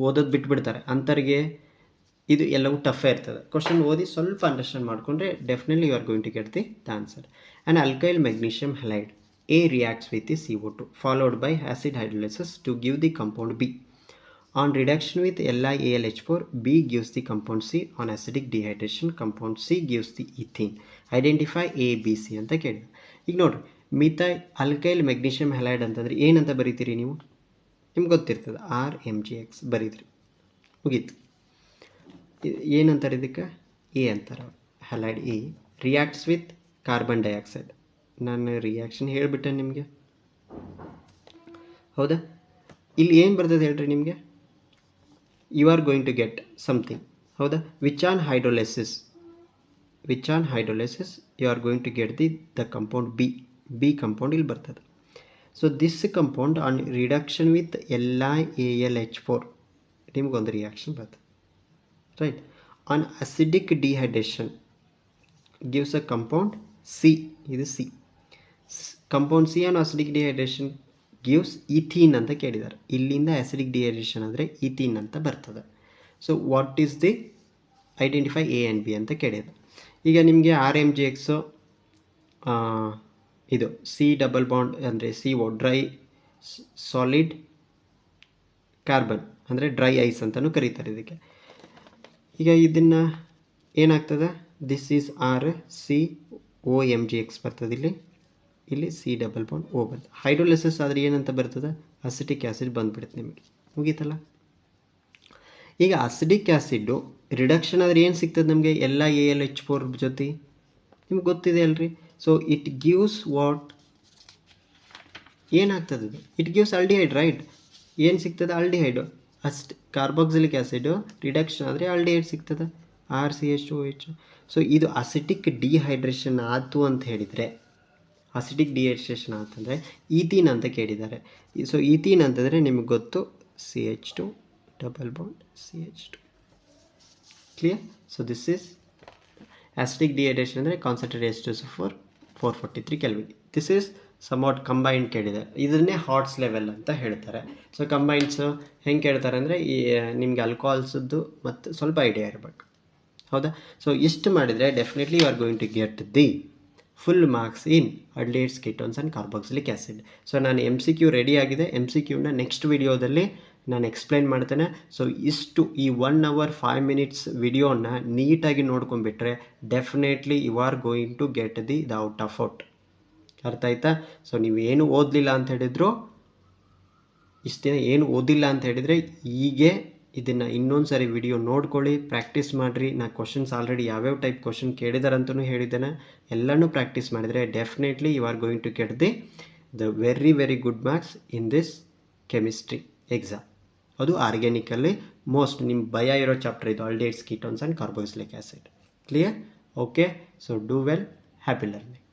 ಓದೋದು ಬಿಟ್ಬಿಡ್ತಾರೆ. ಅಂಥವ್ರಿಗೆ ಇದು ಎಲ್ಲವೂ ಟಫೇ ಇರ್ತದೆ. ಕ್ವಶನ್ ಓದಿ ಸ್ವಲ್ಪ ಅಂಡರ್ಸ್ಟ್ಯಾಂಡ್ ಮಾಡಿಕೊಂಡ್ರೆ definitely you are going to get the answer. And alkyl magnesium halide A reacts with the CO2 followed by acid hydrolysis to give the compound B. On reduction with LiAlH4, B gives the compound C. On acidic dehydration, compound C gives the ethene. Identify A, B, C ಅಂತ ಕೇಳಿ. ಈಗ ನೋಡ್ರಿ, methyl alkyl magnesium ಹಲೈಡ್ ಅಂತಂದರೆ ಏನಂತ ಬರೀತೀರಿ ನೀವು? ನಿಮ್ಗೆ ಗೊತ್ತಿರ್ತದೆ, RMgX ಬರೀದ್ರಿ, ಮುಗೀತು. ಏನಂತಾರೆ ಇದಕ್ಕೆ? ಎ ಅಂತಾರೆ. Halide A reacts with carbon dioxide. ನಾನು ರಿಯಾಕ್ಷನ್ ಹೇಳಿಬಿಟ್ಟೆ ನಿಮಗೆ, ಹೌದಾ? ಇಲ್ಲಿ ಏನು ಬರ್ತದೆ ಹೇಳ್ರಿ ನಿಮಗೆ? You are going to get something, ಹೌದಾ? Which on hydrolysis you are going to get the compound B compound ಇಲ್ಲಿ ಬರ್ತದೆ. So this compound on reduction with LiAlH4 ನಿಮಗೊಂದು ರಿಯಾಕ್ಷನ್ ಬರ್ತದೆ, right? On acidic dehydration gives a compound C. ಇದು C. Compound C on acidic dehydration gives ethene ಅಂತ ಕೇಳಿದ್ದಾರೆ. ಇಲ್ಲಿಂದ acidic dehydration ಅಂದರೆ ethene ಅಂತ ಬರ್ತದೆ. So what is the identify A and B ಅಂತ ಕೇಳಿದೆ. ಈಗ ನಿಮಗೆ RMGX ಇದು ಸಿ ಡಬಲ್ ಬಾಂಡ್ ಅಂದರೆ CO ಡ್ರೈ ಸಾಲಿಡ್ ಕಾರ್ಬನ್ ಅಂದರೆ ಡ್ರೈ ಐಸ್ ಅಂತಲೂ ಕರೀತಾರೆ ಇದಕ್ಕೆ. ಈಗ ಇದನ್ನು ಏನಾಗ್ತದೆ? ದಿಸ್ ಈಸ್ RCOMGX ಬರ್ತದೆ. ಇಲ್ಲಿ ಸಿ ಡಬಲ್ ಬಾಂಡ್ O ಬರ್ತದೆ. ಹೈಡ್ರೋಲಿಸಿಸ್ ಆದರೆ ಏನಂತ ಬರ್ತದೆ? ಅಸಿಟಿಕ್ ಆ್ಯಸಿಡ್ ಬಂದುಬಿಡುತ್ತೆ ನಿಮಗೆ, ಮುಗೀತಲ್ಲ? ಈಗ ಅಸಿಡಿಕ್ ಆ್ಯಸಿಡ್ಡು ರಿಡಕ್ಷನ್ ಆದರೆ ಏನು ಸಿಗ್ತದೆ ನಮಗೆ? LiAlH4 ಜೊತೆ ನಿಮ್ಗೆ ಗೊತ್ತಿದೆ ಅಲ್ರಿ. So it gives what? ಏನಾಗ್ತದೆ ಇದು? It gives aldehyde, right? ಏನು ಸಿಗ್ತದೆ? ಆಲ್ಡಿಹೈಡು. ಕಾರ್ಬಾಕ್ಸಿಲಿಕ್ ಆ್ಯಸಿಡು ರಿಡಕ್ಷನ್ ಆದರೆ ಆಲ್ಡಿಹೈಡ್ ಸಿಗ್ತದೆ, RCH2OH. ಸೊ ಇದು ಅಸಿಟಿಕ್ ಡಿಹೈಡ್ರೇಷನ್ ಆಯಿತು ಅಂತ ಹೇಳಿದರೆ, ಅಸಿಟಿಕ್ ಡಿಹೈಡ್ರೇಷನ್ ಆತಂದರೆ ಈಥೀನ್ ಅಂತ ಕೇಳಿದ್ದಾರೆ. ಸೊ ಈಥೀನ್ ಅಂತಂದರೆ ನಿಮಗೆ ಗೊತ್ತು, CH2 double bond CH2. Clear? So this is acidic dehydration ಅಂದರೆ concentrated H2SO4 443 kelvin. This is somewhat combined ಕೇಳಿದೆ. ಇದನ್ನೇ ಹಾಟ್ಸ್ ಲೆವೆಲ್ ಅಂತ ಹೇಳ್ತಾರೆ. ಸೊ ಕಂಬೈನ್ಡ್ಸು ಹೆಂಗೆ ಕೇಳ್ತಾರೆ ಅಂದರೆ ಈ ನಿಮಗೆ ಆಲ್ಕೋಹಾಲ್ಸದ್ದು ಮತ್ತು ಸ್ವಲ್ಪ ಐಡಿಯಾ ಇರಬೇಕು, ಹೌದಾ? ಸೊ ಇಷ್ಟು ಮಾಡಿದರೆ definitely you are going to get the full marks in aldehydes, ketones and carboxylic acid. So ನಾನು MCQ ರೆಡಿ ಆಗಿದೆ. MCQನ ನೆಕ್ಸ್ಟ್ ವಿಡಿಯೋದಲ್ಲಿ ನಾನು ಎಕ್ಸ್ಪ್ಲೈನ್ ಮಾಡ್ತೇನೆ. ಸೊ ಇಷ್ಟು ಈ 1 hour 5 minutes ವಿಡಿಯೋನ ನೀಟಾಗಿ ನೋಡ್ಕೊಂಡ್ಬಿಟ್ರೆ definitely you are going to get the out of out. ಅರ್ಥ ಆಯ್ತಾ? ಸೊ ನೀವೇನು ಓದಲಿಲ್ಲ ಅಂತ ಹೇಳಿದ್ರು, ಇಷ್ಟು ದಿನ ಏನು ಓದಿಲ್ಲ ಅಂತ ಹೇಳಿದರೆ ಹೀಗೆ ಇದನ್ನು ಇನ್ನೊಂದು ಸಾರಿ ವಿಡಿಯೋ ನೋಡ್ಕೊಳ್ಳಿ, ಪ್ರಾಕ್ಟೀಸ್ ಮಾಡಿರಿ. ನಾನು ಕ್ವಶನ್ಸ್ ಆಲ್ರೆಡಿ ಯಾವ್ಯಾವ ಟೈಪ್ ಕ್ವಶನ್ ಕೇಳಿದಾರಂತಲೂ ಹೇಳಿದ್ದೇನೆ. ಎಲ್ಲನೂ ಪ್ರಾಕ್ಟೀಸ್ ಮಾಡಿದರೆ definitely you are going to get the very very good marks in this chemistry exam. ಅದು ಆರ್ಗ್ಯಾನಿಕಲ್ಲಿ ಮೋಸ್ಟ್ ನಿಮ್ಮ ಭಯ ಇರೋ ಚಾಪ್ಟರ್ ಇದು, aldehydes, ketones and carboxylic acid. Clear? Okay. So do well. Happy learning.